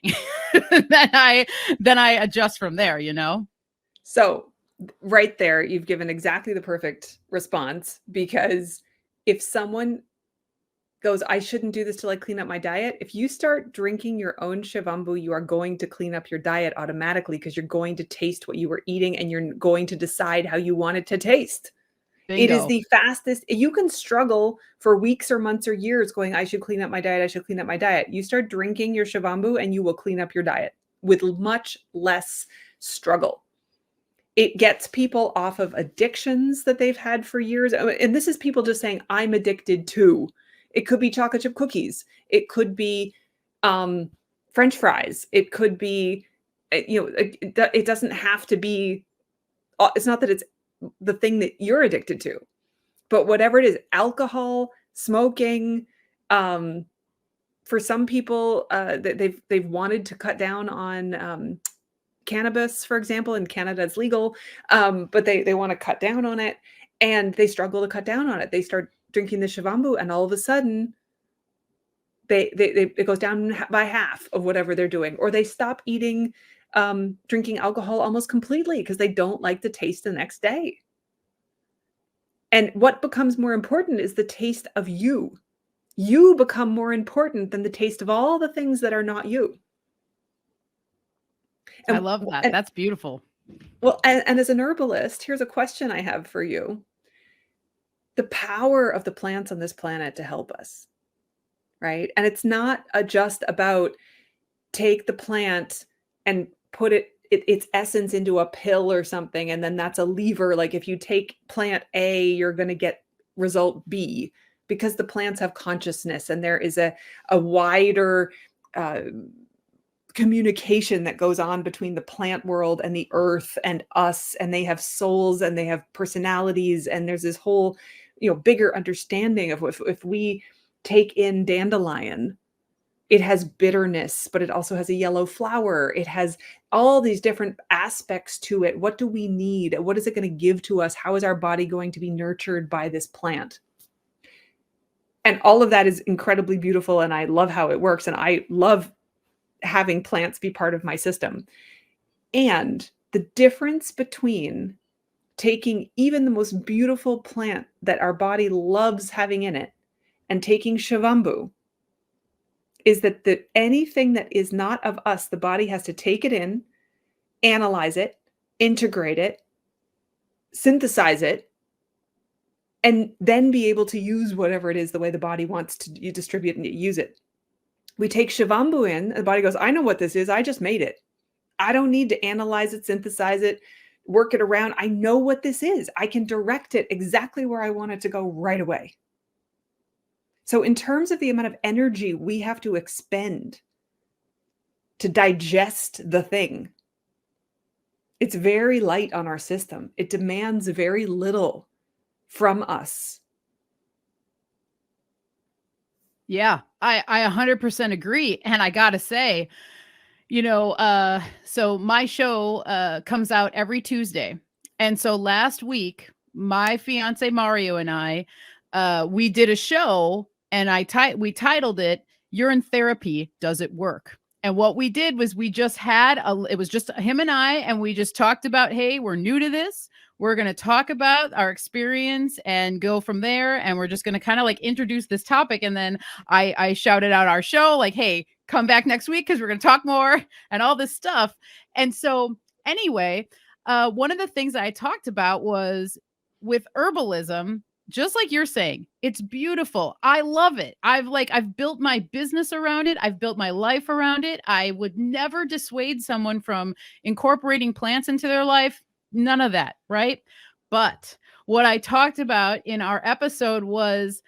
then I adjust from there. So right there, you've given exactly the perfect response because if someone goes, I shouldn't do this till I clean up my diet. If you start drinking your own Shivambu, you are going to clean up your diet automatically because you're going to taste what you were eating and you're going to decide how you want it to taste. It is Bingo. the fastest. You can struggle for weeks or months or years going, I should clean up my diet. I should clean up my diet. You start drinking your Shivambu and you will clean up your diet with much less struggle. It gets people off of addictions that they've had for years. And this is people just saying, I'm addicted to. It could be chocolate chip cookies. It could be French fries. It could be, it doesn't have to be, it's not that it's the thing that you're addicted to, but whatever it is, alcohol, smoking, for some people, they've wanted to cut down on cannabis, for example. In Canada, it's legal, but they want to cut down on it, and they struggle to cut down on it. They start drinking the Shivambu, and all of a sudden, it goes down by half of whatever they're doing, or they stop eating, drinking alcohol almost completely because they don't like the taste the next day. And what becomes more important is the taste of you. You become more important than the taste of all the things that are not you. I love that. That's beautiful. Well, and as an herbalist, here's a question I have for you. The power of the plants on this planet to help us, right? And it's not just about take the plant and put its essence into a pill or something, and then that's a lever. Like if you take plant A, you're going to get result B, because the plants have consciousness, and there is a wider communication that goes on between the plant world and the earth and us, and they have souls and they have personalities, and there's this whole bigger understanding of if we take in dandelion, it has bitterness, but it also has a yellow flower. It has all these different aspects to it. What do we need? What is it going to give to us? How is our body going to be nurtured by this plant? And all of that is incredibly beautiful, and I love how it works, and I love having plants be part of my system. And the difference between taking even the most beautiful plant that our body loves having in it and taking Shivambu is that anything that is not of us, the body has to take it in, analyze it, integrate it, synthesize it, and then be able to use whatever it is the way the body wants to distribute and use it. We take Shivambu in, and the body goes, I know what this is. I just made it. I don't need to analyze it, synthesize it, work it around. I know what this is. I can direct it exactly where I want it to go right away. So in terms of the amount of energy we have to expend to digest the thing, it's very light on our system. It demands very little from us. Yeah, I 100% agree. And I got to say, so my show comes out every Tuesday. And so last week, my fiance Mario and I, we did a show, and we titled it Urine Therapy, Does It Work? And what we did was we just it was just him and I, and we just talked about, hey, we're new to this. We're going to talk about our experience and go from there. And we're just going to kind of like introduce this topic. And then I shouted out our show like, hey, come back next week because we're going to talk more and all this stuff. And so anyway, one of the things that I talked about was with herbalism, just like you're saying, it's beautiful. I love it. I've built my business around it. I've built my life around it. I would never dissuade someone from incorporating plants into their life. None of that, right? But what I talked about in our episode was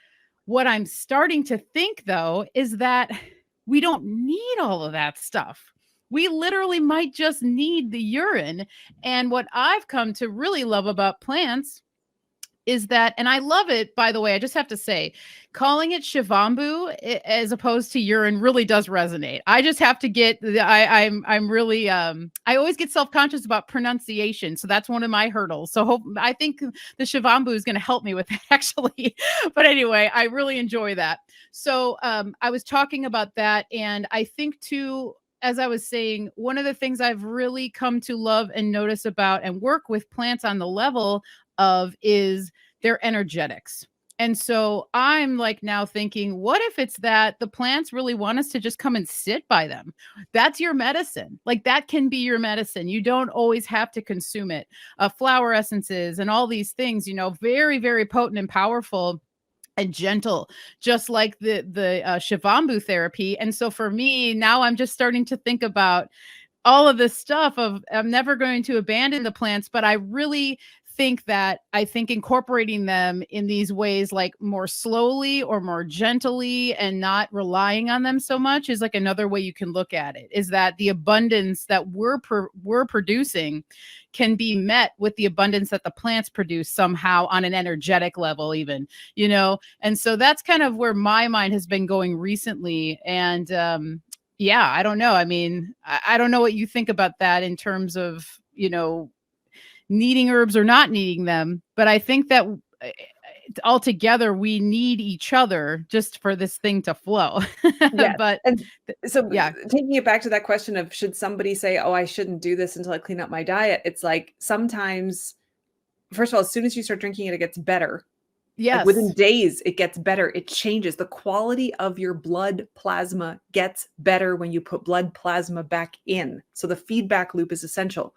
what I'm starting to think, though, is that we don't need all of that stuff. We literally might just need the urine. And what I've come to really love about plants is that, and I love it, by the way, I just have to say, calling it Shivambu as opposed to urine really does resonate. I just have to get, I'm really, I always get self-conscious about pronunciation. So that's one of my hurdles. So I think the Shivambu is going to help me with that actually. But anyway, I really enjoy that. So I was talking about that. And I think too, as I was saying, one of the things I've really come to love and notice about and work with plants on the level of is their energetics. And so I'm like now thinking, what if it's that the plants really want us to just come and sit by them? That's your medicine. Like that can be your medicine. You don't always have to consume it. Flower essences and all these things, very, very potent and powerful and gentle, just like the Shivambu therapy. And so for me, now I'm just starting to think about all of this stuff of I'm never going to abandon the plants, but I really I think incorporating them in these ways, like more slowly or more gently and not relying on them so much, is like another way you can look at it, is that the abundance that we're producing can be met with the abundance that the plants produce somehow on an energetic level, even, and so that's kind of where my mind has been going recently. And yeah, I don't know. I mean, I don't know what you think about that in terms of, needing herbs or not needing them. But I think that altogether we need each other just for this thing to flow. Yes. But And so yeah, taking it back to that question of should somebody say, oh, I shouldn't do this until I clean up my diet? It's like sometimes, first of all, as soon as you start drinking it, it gets better. Like within yes, days, it gets better. It changes. The quality of your blood plasma gets better when you put blood plasma back in. So the feedback loop is essential.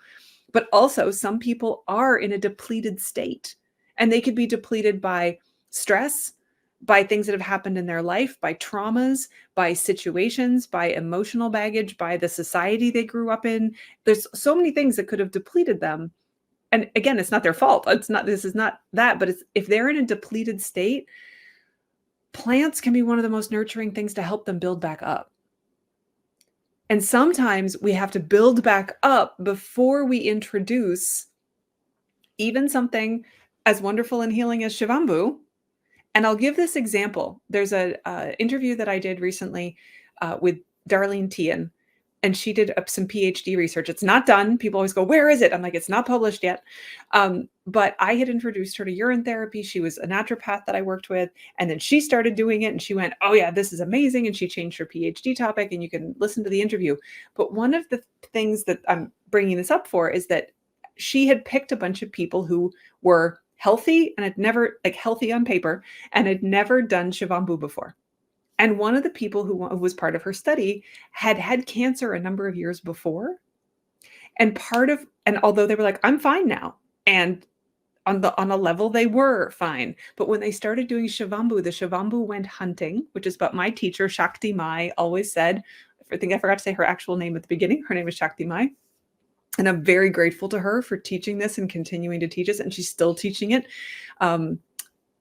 But also, some people are in a depleted state, and they could be depleted by stress, by things that have happened in their life, by traumas, by situations, by emotional baggage, by the society they grew up in. There's so many things that could have depleted them. And again, it's not their fault. This is not that, but if they're in a depleted state, plants can be one of the most nurturing things to help them build back up. And sometimes we have to build back up before we introduce even something as wonderful and healing as Shivambu. And I'll give this example. There's a interview that I did recently with Dalian, and she did some PhD research. It's not done. People always go, where is it? I'm like, it's not published yet. But I had introduced her to urine therapy. She was a naturopath that I worked with. And then she started doing it and she went, oh yeah, this is amazing. And she changed her PhD topic, and you can listen to the interview. But one of the things that I'm bringing this up for is that she had picked a bunch of people who were healthy and had never, like healthy on paper, and had never done Shivambu before. And one of the people who was part of her study had had cancer a number of years before. And although they were like, I'm fine now. And on a level, they were fine. But when they started doing Shivambu, the Shivambu went hunting, which is what my teacher, Shakti Mai, always said. I think I forgot to say her actual name at the beginning. Her name is Shakti Mai. And I'm very grateful to her for teaching this and continuing to teach us. And she's still teaching it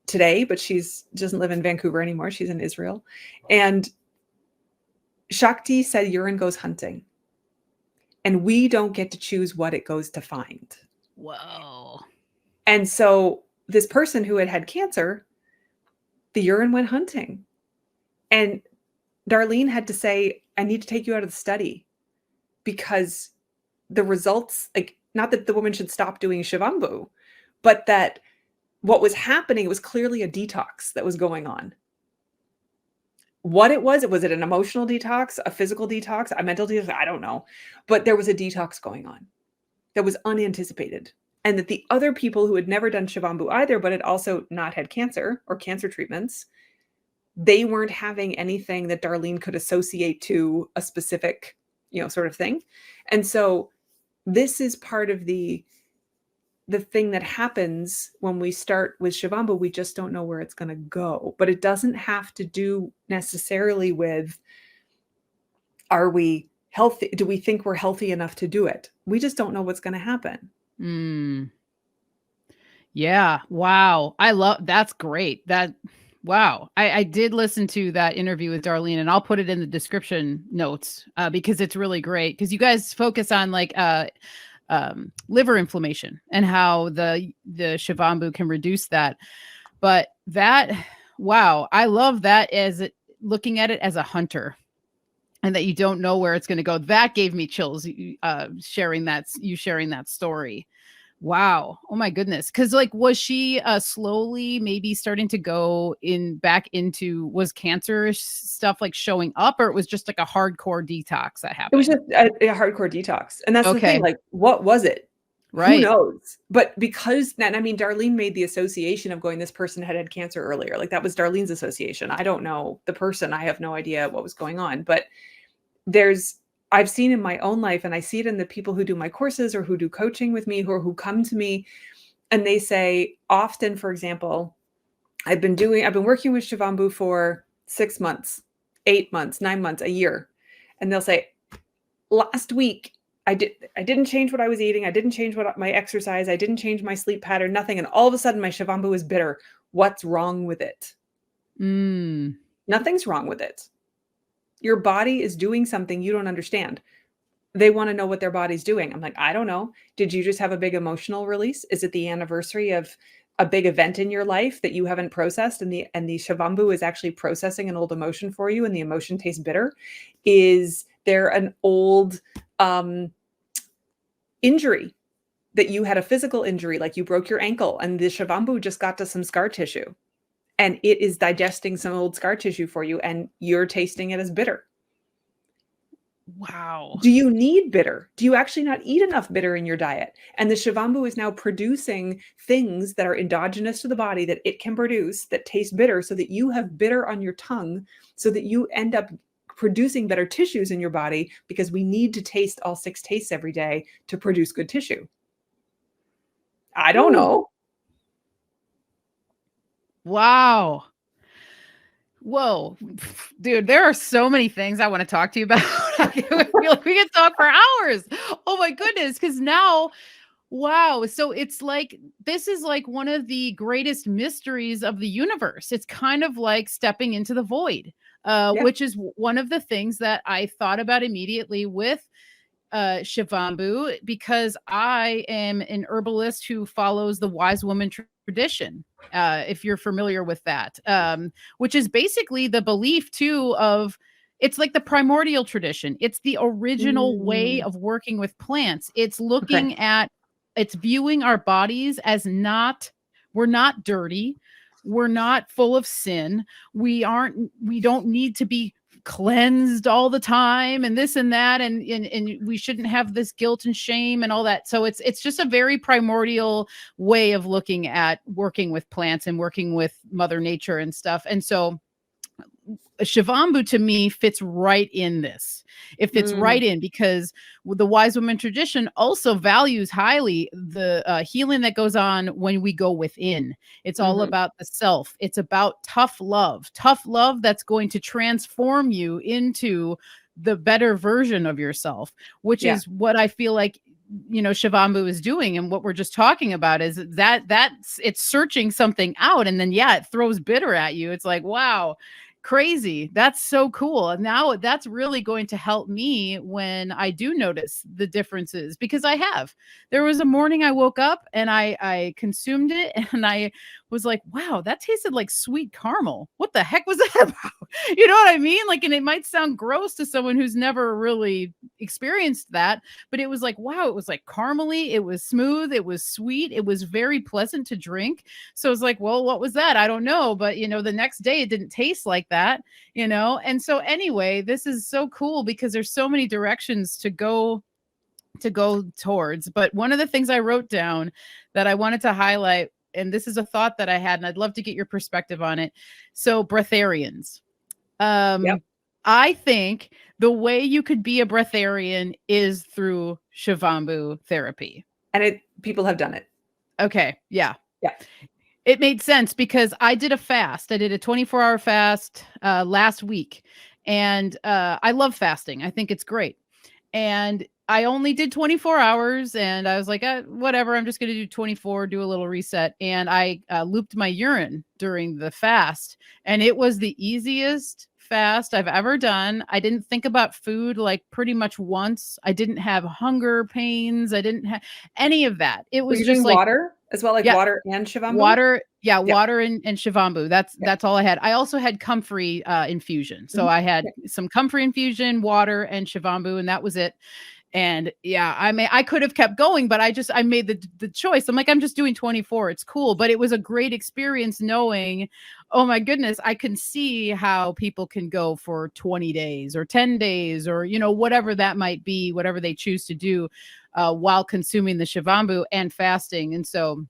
today, but she doesn't live in Vancouver anymore. She's in Israel. And Shakti said urine goes hunting. And we don't get to choose what it goes to find. whoa. And so this person who had cancer, the urine went hunting. And Darlene had to say, I need to take you out of the study because the results, like, not that the woman should stop doing Shivambu, but that what was happening, it was clearly a detox that was going on. What it was it an emotional detox, a physical detox, a mental detox? I don't know. But there was a detox going on that was unanticipated. And that the other people who had never done Shivambu either, but had also not had cancer or cancer treatments, they weren't having anything that Darlene could associate to a specific, sort of thing. And so this is part of the thing that happens when we start with Shivambu. We just don't know where it's going to go. But it doesn't have to do necessarily with, are we healthy? Do we think we're healthy enough to do it? We just don't know what's going to happen. Yeah. Wow. That's great. Wow. I did listen to that interview with Darlene, and I'll put it in the description notes because it's really great. Because you guys focus on like liver inflammation and how the Shivambu can reduce that. But wow, I love that looking at it as a hunter, and that you don't know where it's going to go. That gave me chills. Sharing that story. Wow. Oh my goodness. Cause like, was she slowly maybe starting to go back into, was cancer stuff like showing up, or it was just like a hardcore detox that happened? It was just a hardcore detox. And that's the thing, like, what was it? Right. Who knows? But because then, I mean, Darlene made the association of going, this person had cancer earlier. Like that was Darlene's association. I don't know the person. I have no idea what was going on, but I've seen in my own life, and I see it in the people who do my courses or who do coaching with me, or who come to me, and they say often, for example, I've been working with Shivambu for 6 months, 8 months, 9 months, a year. And they'll say, last week I didn't change what I was eating. I didn't change my exercise. I didn't change my sleep pattern, nothing. And all of a sudden my Shivambu is bitter. What's wrong with it? Mm. Nothing's wrong with it. Your body is doing something you don't understand. They want to know what their body's doing. I'm like, I don't know. Did you just have a big emotional release? Is it the anniversary of a big event in your life that you haven't processed, and the Shivambu is actually processing an old emotion for you, and the emotion tastes bitter? Is there an old injury that you had, a physical injury, like you broke your ankle, and the Shivambu just got to some scar tissue, and it is digesting some old scar tissue for you, and you're tasting it as bitter? Wow. Do you need bitter? Do you actually not eat enough bitter in your diet? And the Shivambu is now producing things that are endogenous to the body that it can produce that taste bitter, so that you have bitter on your tongue, so that you end up producing better tissues in your body, because we need to taste all 6 tastes every day to produce good tissue. I don't know. Wow. Whoa, dude, there are so many things I want to talk to you about. I feel like we can talk for hours. Oh my goodness. Cause now, wow. So it's like, this is like one of the greatest mysteries of the universe. It's kind of like stepping into the void, Yeah. which is one of the things that I thought about immediately with Shivambu, because I am an herbalist who follows the wise woman tradition. If you're familiar with that, which is basically the belief too of, it's like the primordial tradition. It's the original way of working with plants. It's looking at, it's viewing our bodies as not, we're not dirty. We're not full of sin. We don't need to be cleansed all the time and this and that, and we shouldn't have this guilt and shame and all that. So it's just a very primordial way of looking at working with plants and working with Mother Nature and stuff. And so Shivambu to me fits right in this. It fits right in, because the wise woman tradition also values highly the healing that goes on when we go within. It's all about the self. It's about tough love that's going to transform you into the better version of yourself, which is what I feel like, you know, Shivambu is doing. And what we're just talking about is that's it's searching something out, and then it throws bitter at you. It's like, wow, crazy. That's so cool. And now that's really going to help me when I do notice the differences, because there was a morning I woke up and I consumed it, and I was like, wow, that tasted like sweet caramel. What the heck was that about? You know what I mean? Like, and it might sound gross to someone who's never really experienced that, but it was like, wow, it was like caramely. It was smooth. It was sweet. It was very pleasant to drink. So it's like, well, what was that? I don't know. But, you know, the next day it didn't taste like that, you know? And so anyway, this is so cool because there's so many directions to go towards. But one of the things I wrote down that I wanted to highlight, and this is a thought that I had, and I'd love to get your perspective on it. So breatharians. I think the way you could be a breatharian is through Shivambu therapy. And people have done it. Okay. Yeah. Yeah. It made sense because I did a fast. I did a 24-hour fast last week. And I love fasting. I think it's great. And I only did 24 hours, and I was like, whatever, I'm just going to do 24, do a little reset. And I looped my urine during the fast, and it was the easiest fast I've ever done. I didn't think about food like pretty much once. I didn't have hunger pains. I didn't have any of that. It was just like water as well, like water and Shivambu? Water and Shivambu. That's all I had. I also had comfrey infusion. So I had some comfrey infusion, water, and Shivambu, and that was it. And I could have kept going, but I made the choice. I'm like, I'm just doing 24. It's cool. But it was a great experience knowing, oh my goodness, I can see how people can go for 20 days or 10 days or, you know, whatever that might be, whatever they choose to do while consuming the Shivambu and fasting. And so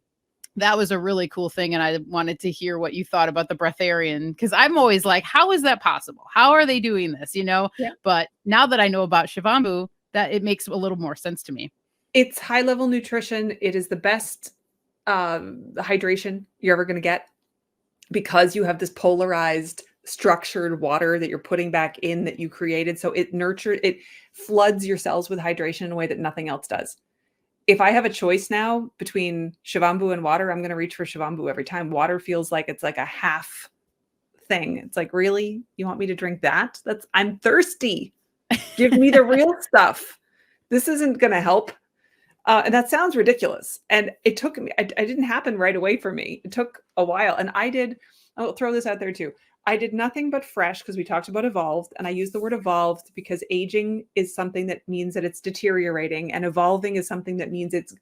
that was a really cool thing. And I wanted to hear what you thought about the breatharian, because I'm always like, how is that possible? How are they doing this? You know, but now that I know about Shivambu, that it makes a little more sense to me. It's high level nutrition. It is the best hydration you're ever going to get, because you have this polarized structured water that you're putting back in that you created. So it floods your cells with hydration in a way that nothing else does. If I have a choice now between Shivambu and water, I'm going to reach for Shivambu every time. Water feels like it's like a half thing. It's like, really? You want me to drink that? I'm thirsty. Give me the real stuff. This isn't going to help. And that sounds ridiculous. And it took me, it didn't happen right away for me. It took a while. And I'll throw this out there too. I did nothing but fresh because we talked about evolved. And I use the word evolved because aging is something that means that it's deteriorating, and evolving is something that means it's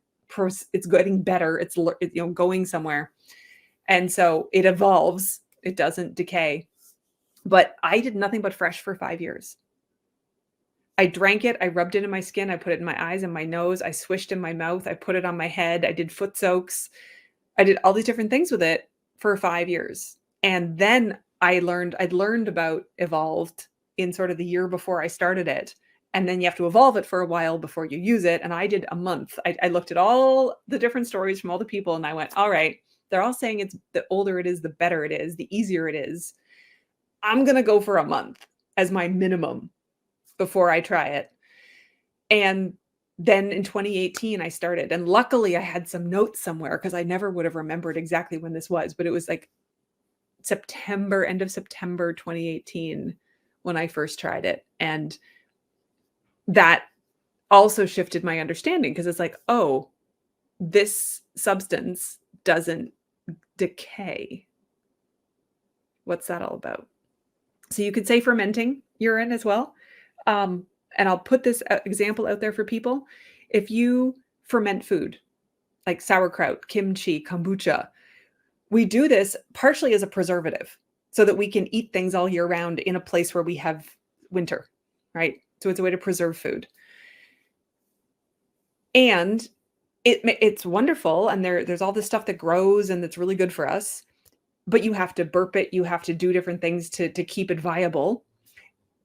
getting better. It's going somewhere. And so it evolves. It doesn't decay. But I did nothing but fresh for 5 years. I drank it. I rubbed it in my skin. I put it in my eyes and my nose. I swished in my mouth. I put it on my head. I did foot soaks. I did all these different things with it for 5 years. And then I'd learned about evolved in sort of the year before I started it. And then you have to evolve it for a while before you use it. And I did a month. I looked at all the different stories from all the people, and I went, all right, they're all saying it's the older it is, the better it is, the easier it is. I'm going to go for a month as my minimum before I try it. And then in 2018, I started. And luckily I had some notes somewhere because I never would have remembered exactly when this was, but it was like end of September 2018 when I first tried it. And that also shifted my understanding, because it's like, oh, this substance doesn't decay. What's that all about? So you could say fermenting urine as well. And I'll put this example out there for people. If you ferment food like sauerkraut, kimchi, kombucha, we do this partially as a preservative so that we can eat things all year round in a place where we have winter, right? So it's a way to preserve food. And it's wonderful. And there's all this stuff that grows and that's really good for us, but you have to burp it. You have to do different things to keep it viable.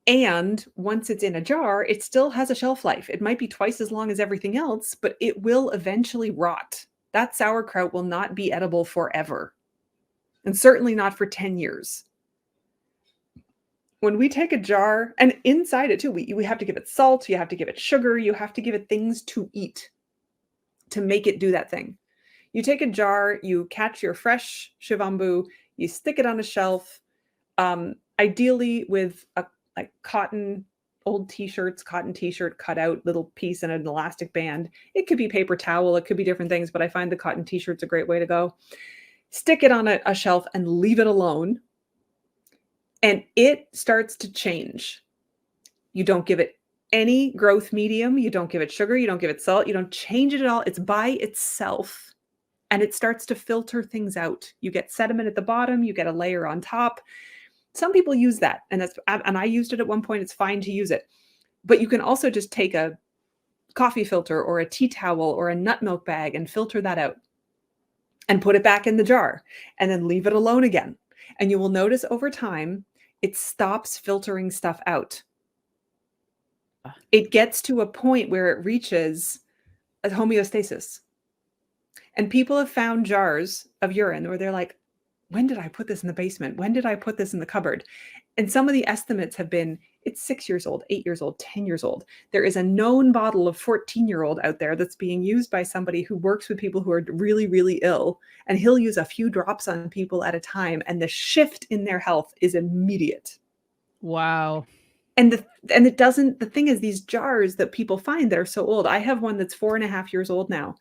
And once it's in a jar, it still has a shelf life. It might be twice as long as everything else, but it will eventually rot. That sauerkraut will not be edible forever, and certainly not for 10 years. When we take a jar, and inside it too, we have to give it salt, you have to give it sugar, you have to give it things to eat to make it do that thing. You take a jar, you catch your fresh Shivambu, you stick it on a shelf, ideally with a cotton, old t-shirts, cotton t-shirt cut out little piece and an elastic band. It could be paper towel, it could be different things, but I find the cotton t-shirt's a great way to go. Stick it on a shelf and leave it alone. And it starts to change. You don't give it any growth medium. You don't give it sugar. You don't give it salt. You don't change it at all. It's by itself. And it starts to filter things out. You get sediment at the bottom. You get a layer on top. Some people use that. And I used it at one point. It's fine to use it. But you can also just take a coffee filter or a tea towel or a nut milk bag and filter that out and put it back in the jar and then leave it alone again. And you will notice over time, it stops filtering stuff out. It gets to a point where it reaches a homeostasis. And people have found jars of urine where they're like, when did I put this in the basement? When did I put this in the cupboard? And some of the estimates have been, it's 6 years old, 8 years old, 10 years old. There is a known bottle of 14-year-old out there that's being used by somebody who works with people who are really, really ill. And he'll use a few drops on people at a time. And the shift in their health is immediate. Wow. And the thing is, these jars that people find that are so old, I have one that's 4.5 years old now.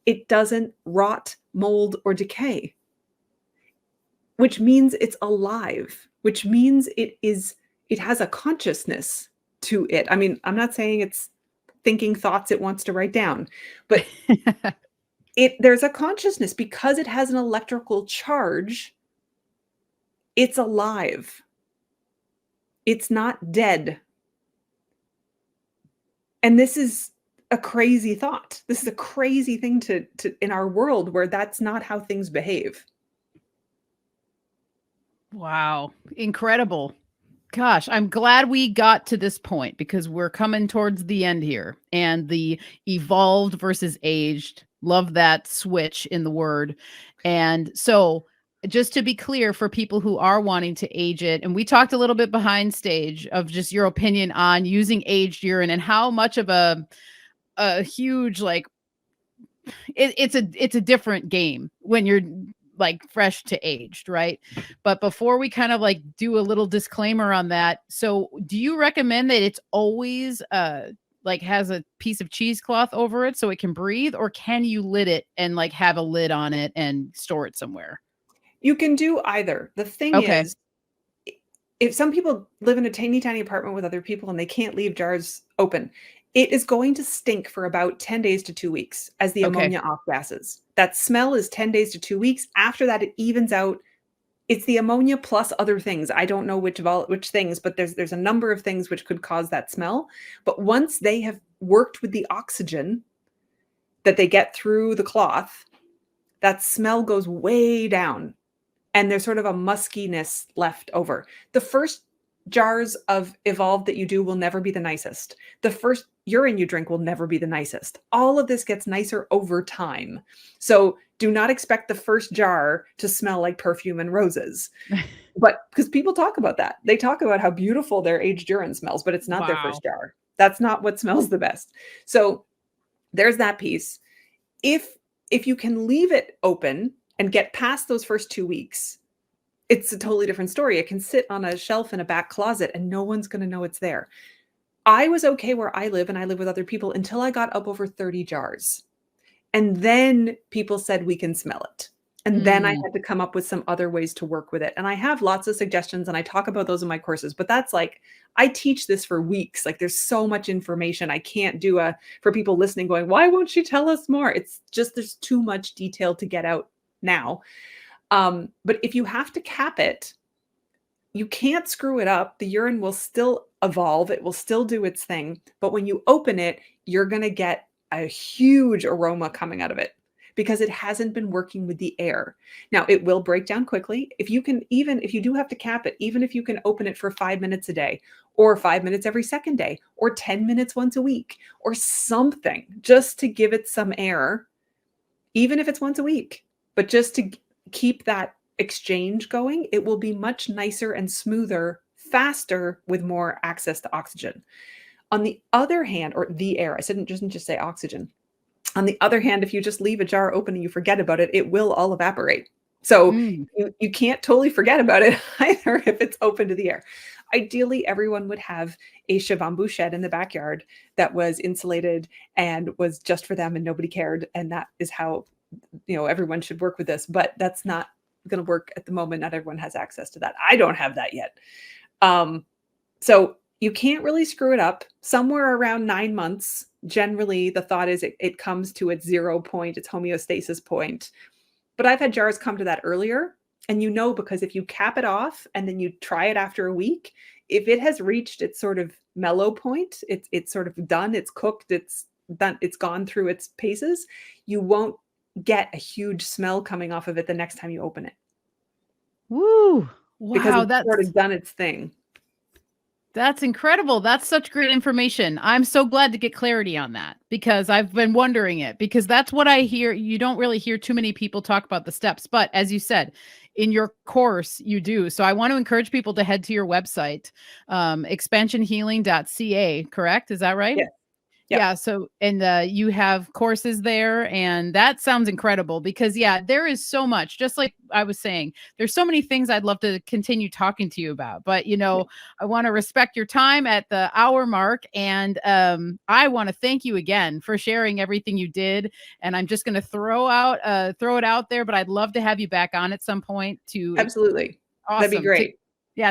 It doesn't rot, mold, or decay, which means it's alive, which means it has a consciousness to it. I mean, I'm not saying it's thinking thoughts it wants to write down, but there's a consciousness because it has an electrical charge. It's alive. It's not dead. And this is a crazy thought. This is a crazy thing to in our world where that's not how things behave. Wow. Incredible. Gosh, I'm glad we got to this point because we're coming towards the end here. And the evolved versus aged, love that switch in the word. And so just to be clear for people who are wanting to age it, and we talked a little bit behind stage of just your opinion on using aged urine and how much of a huge like it's a different game when you're like fresh to aged, right? But before we kind of like do a little disclaimer on that, so do you recommend that it's always like has a piece of cheesecloth over it so it can breathe, or can you lid it and like have a lid on it and store it somewhere? You can do either. The thing Okay. is, if some people live in a teeny tiny apartment with other people and they can't leave jars open, it is going to stink for about 10 days to 2 weeks as the Okay. ammonia off gases. That smell is 10 days to 2 weeks. After that, it evens out. It's the ammonia plus other things. I don't know which things, but there's a number of things which could cause that smell. But once they have worked with the oxygen that they get through the cloth, that smell goes way down. And there's sort of a muskiness left over. The first jars of Evolve that you do will never be the nicest. The first urine you drink will never be the nicest. All of this gets nicer over time. So do not expect the first jar to smell like perfume and roses. But because people talk about that, they talk about how beautiful their aged urine smells, but it's not their Wow. first jar. That's not what smells the best. So there's that piece. If you can leave it open and get past those first 2 weeks, it's a totally different story. It can sit on a shelf in a back closet and no one's going to know it's there. I was okay where I live, and I live with other people, until I got up over 30 jars. And then people said we can smell it. And then I Mm. had to come up with some other ways to work with it. And I have lots of suggestions and I talk about those in my courses, but that's like, I teach this for weeks. Like there's so much information. I can't do for people listening going, why won't she tell us more? It's just, there's too much detail to get out now. But if you have to cap it, you can't screw it up. The urine will still evolve. It will still do its thing. But when you open it, you're going to get a huge aroma coming out of it because it hasn't been working with the air. Now, it will break down quickly. If you can, even if you do have to cap it, even if you can open it for 5 minutes a day, or 5 minutes every second day, or 10 minutes once a week, or something, just to give it some air, even if it's once a week, but just to keep that exchange going, it will be much nicer and smoother, faster, with more access to oxygen. On the other hand, or the air, I didn't just say oxygen. On the other hand, if you just leave a jar open and you forget about it, it will all evaporate. So Mm. you can't totally forget about it either if it's open to the air. Ideally, everyone would have a Shivambu shed in the backyard that was insulated and was just for them and nobody cared. And that is how, everyone should work with this. But that's not going to work at the moment. Not everyone has access to that. I don't have that yet. So you can't really screw it up. Somewhere around 9 months, generally, the thought is it comes to its 0 point, its homeostasis point. But I've had jars come to that earlier. And because if you cap it off and then you try it after a week, if it has reached its sort of mellow point, it's sort of done, it's cooked, it's done, it's gone through its paces, you won't get a huge smell coming off of it the next time you open it. Woo. Because Wow, it's sort of done its thing. That's incredible. That's such great information. I'm so glad to get clarity on that because I've been wondering it, because that's what I hear. You don't really hear too many people talk about the steps, but as you said, in your course, you do. So I want to encourage people to head to your website, expansionhealing.ca, correct? Is that right? Yeah. Yeah. Yeah. So, and you have courses there, and that sounds incredible because, yeah, there is so much. Just like I was saying, there's so many things I'd love to continue talking to you about. But, I want to respect your time at the hour mark. And I want to thank you again for sharing everything you did. And I'm just going to throw it out there, but I'd love to have you back on at some point to Absolutely. That'd be awesome great.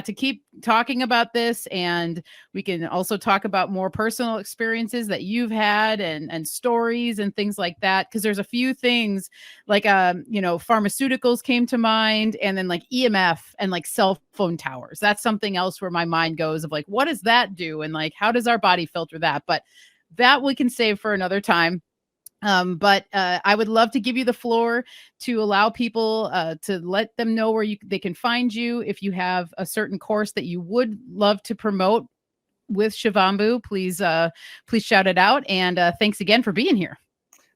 to keep talking about this, and we can also talk about more personal experiences that you've had and stories and things like that, because there's a few things like pharmaceuticals came to mind, and then like EMF and like cell phone towers. That's something else where my mind goes of like, what does that do, and like how does our body filter that? But that we can save for another time. But I would love to give you the floor to allow people to let them know where they can find you. If you have a certain course that you would love to promote with Shivambu, please shout it out. And thanks again for being here.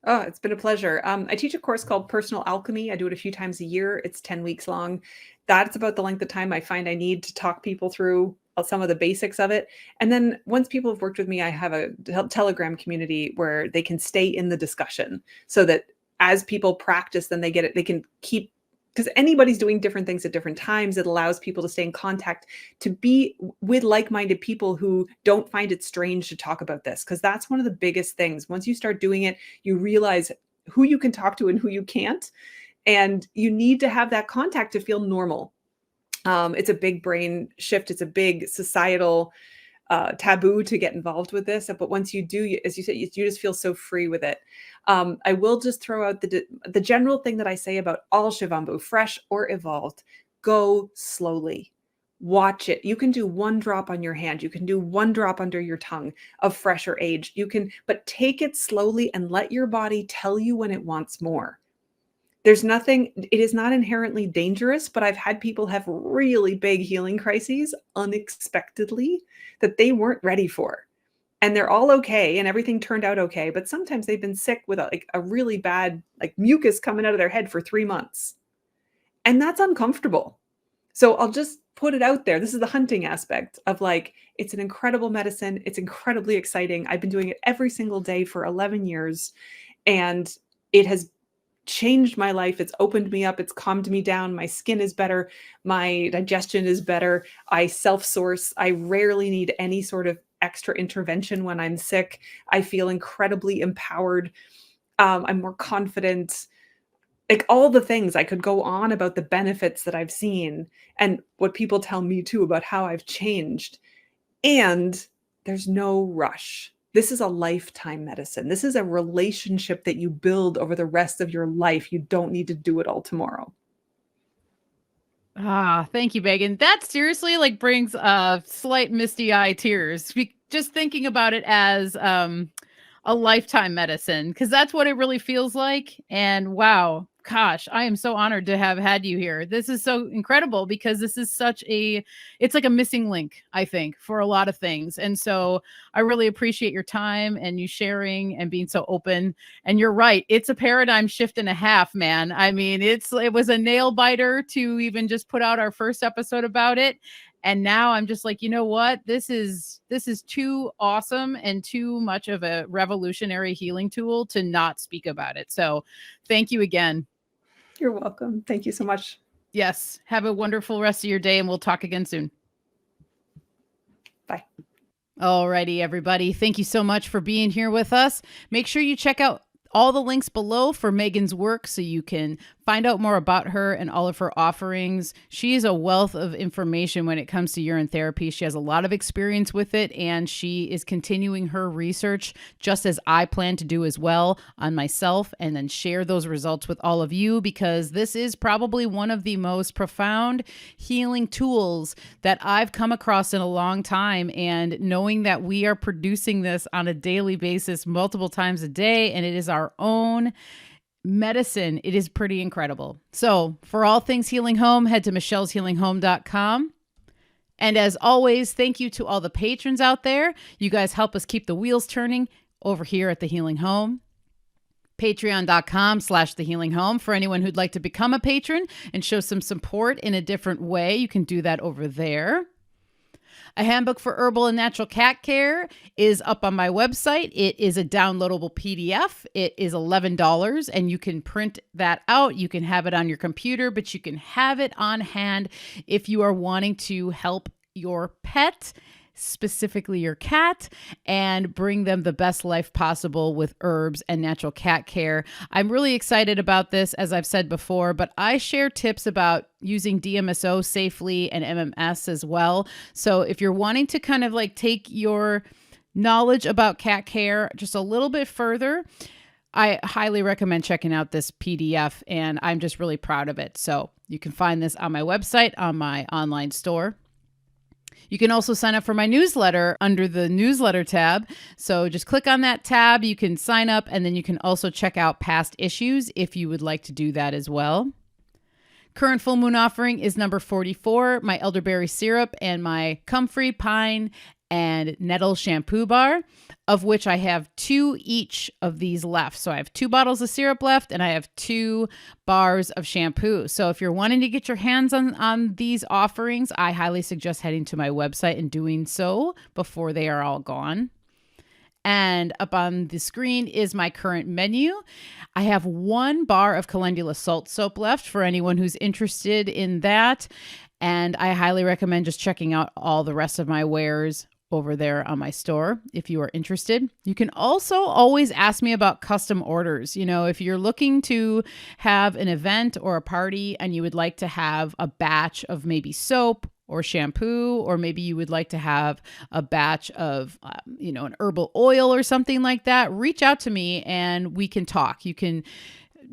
Oh, it's been a pleasure. I teach a course called Personal Alchemy. I do it a few times a year. It's 10 weeks long. That's about the length of time I find I need to talk people through some of the basics of it. And then once people have worked with me, I have a Telegram community where they can stay in the discussion so that as people practice, then they get it. They can keep, because anybody's doing different things at different times. It allows people to stay in contact, to be with like-minded people who don't find it strange to talk about this. Because that's one of the biggest things. Once you start doing it, you realize who you can talk to and who you can't. And you need to have that contact to feel normal. It's a big brain shift. It's a big societal taboo to get involved with this. But once you do, as you said, you just feel so free with it. I will just throw out the general thing that I say about all Shivambu, fresh or evolved: go slowly. Watch it. You can do one drop on your hand. You can do one drop under your tongue of fresh or aged. But take it slowly and let your body tell you when it wants more. There's nothing, it is not inherently dangerous, but I've had people have really big healing crises unexpectedly that they weren't ready for. And they're all okay and everything turned out okay. But sometimes they've been sick with a really bad, like, mucus coming out of their head for 3 months. And that's uncomfortable. So I'll just put it out there. This is the hunting aspect of, like, it's an incredible medicine. It's incredibly exciting. I've been doing it every single day for 11 years, and it has changed my life. It's opened me up. It's calmed me down. My skin is better. My digestion is better. I self-source. I rarely need any sort of extra intervention when I'm sick. I feel incredibly empowered. I'm more confident. Like, all the things. I could go on about the benefits that I've seen and what people tell me too about how I've changed. And there's no rush. This is a lifetime medicine. This is a relationship that you build over the rest of your life. You don't need to do it all tomorrow. Thank you, Megan. That seriously, like, brings slight misty eye tears. Just thinking about it as a lifetime medicine, because that's what it really feels like. And wow, gosh, I am so honored to have had you here. This is so incredible, because this is it's like a missing link, I think, for a lot of things. And so I really appreciate your time and you sharing and being so open. And you're right, it's a paradigm shift and a half, man. I mean, it was a nail biter to even just put out our first episode about it. And now I'm just like, you know what? This is too awesome and too much of a revolutionary healing tool to not speak about it. So thank you again. You're welcome. Thank you so much. Yes. Have a wonderful rest of your day, and we'll talk again soon. Bye. Alrighty, everybody. Thank you so much for being here with us. Make sure you check out all the links below for Megan's work so you can find out more about her and all of her offerings. She is a wealth of information when it comes to urine therapy. She has a lot of experience with it, and she is continuing her research, just as I plan to do as well, on myself, and then share those results with all of you, because this is probably one of the most profound healing tools that I've come across in a long time. And knowing that we are producing this on a daily basis, multiple times a day, and it is our own medicine, it is pretty incredible. So for all things Healing Home, head to michelleshealinghome.com. And as always, thank you to all the patrons out there. You guys help us keep the wheels turning over here at the Healing Home. Patreon.com/The Healing Home. For anyone who'd like to become a patron and show some support in a different way, you can do that over there. A handbook for herbal and natural cat care is up on my website. It is a downloadable PDF. It is $11, and you can print that out. You can have it on your computer, but you can have it on hand if you are wanting to help your pet, specifically your cat, and bring them the best life possible with herbs and natural cat care. I'm really excited about this, as I've said before, but I share tips about using DMSO safely and MMS as well. So if you're wanting to kind of like take your knowledge about cat care just a little bit further, I highly recommend checking out this PDF, and I'm just really proud of it. So you can find this on my website, on my online store. You can also sign up for my newsletter under the newsletter tab. So just click on that tab. You can sign up, and then you can also check out past issues if you would like to do that as well. Current full moon offering is number 44, my elderberry syrup and my comfrey, pine, and nettle shampoo bar, of which I have 2 each of these left. So I have 2 bottles of syrup left and I have 2 bars of shampoo. So if you're wanting to get your hands on these offerings, I highly suggest heading to my website and doing so before they are all gone. And up on the screen is my current menu. I have 1 bar of calendula salt soap left for anyone who's interested in that. And I highly recommend just checking out all the rest of my wares over there on my store if you are interested. You can also always ask me about custom orders. You know, if you're looking to have an event or a party and you would like to have a batch of maybe soap or shampoo, or maybe you would like to have a batch of, an herbal oil or something like that, reach out to me and we can talk. You can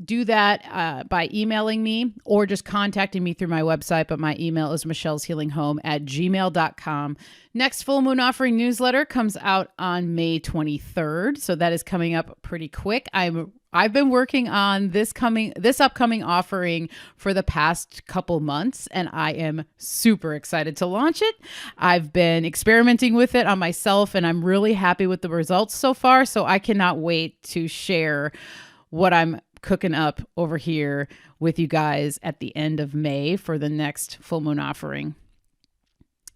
do that by emailing me or just contacting me through my website. But my email is michelleshealinghome@gmail.com. Next full moon offering newsletter comes out on May 23rd. So that is coming up pretty quick. I've been working on this upcoming offering for the past couple months, and I am super excited to launch it. I've been experimenting with it on myself, and I'm really happy with the results so far. So I cannot wait to share what I'm cooking up over here with you guys at the end of May for the next full moon offering.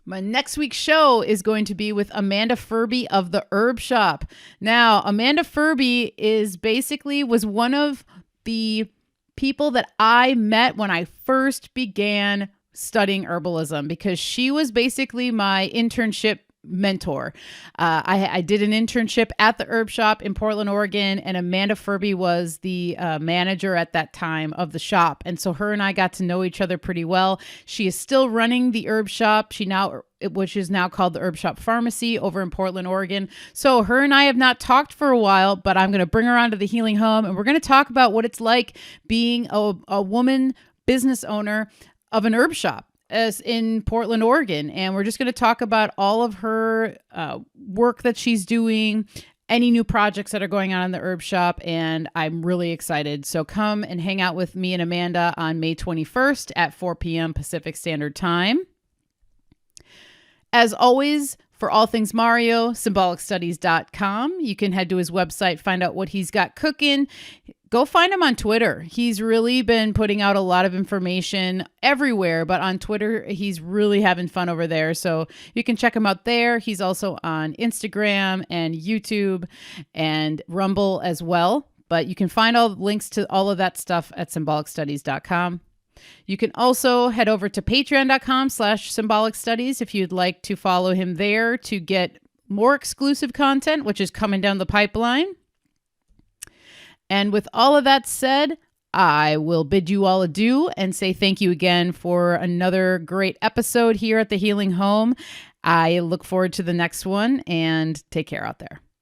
My next week's show is going to be with Amanda Furby of the Herb Shop. Now, Amanda Furby was one of the people that I met when I first began studying herbalism, because she was basically my internship mentor. I did an internship at the Herb Shop in Portland, Oregon, and Amanda Furby was the manager at that time of the shop. And so her and I got to know each other pretty well. She is still running the Herb Shop, which is now called the Herb Shop Pharmacy over in Portland, Oregon. So her and I have not talked for a while, but I'm going to bring her onto the Healing Home, and we're going to talk about what it's like being a woman business owner of an herb shop as in Portland, Oregon. And we're just going to talk about all of her work that she's doing, any new projects that are going on in the herb shop. And I'm really excited. So come and hang out with me and Amanda on May 21st at 4 p.m. Pacific Standard Time. As always, for all things Mario, symbolicstudies.com. You can head to his website, find out what he's got cooking. Go find him on Twitter. He's really been putting out a lot of information everywhere, but on Twitter, he's really having fun over there. So you can check him out there. He's also on Instagram and YouTube and Rumble as well. But you can find all the links to all of that stuff at symbolicstudies.com. You can also head over to patreon.com/symbolicstudies if you'd like to follow him there to get more exclusive content, which is coming down the pipeline. And with all of that said, I will bid you all adieu and say thank you again for another great episode here at the Healing Home. I look forward to the next one, and take care out there.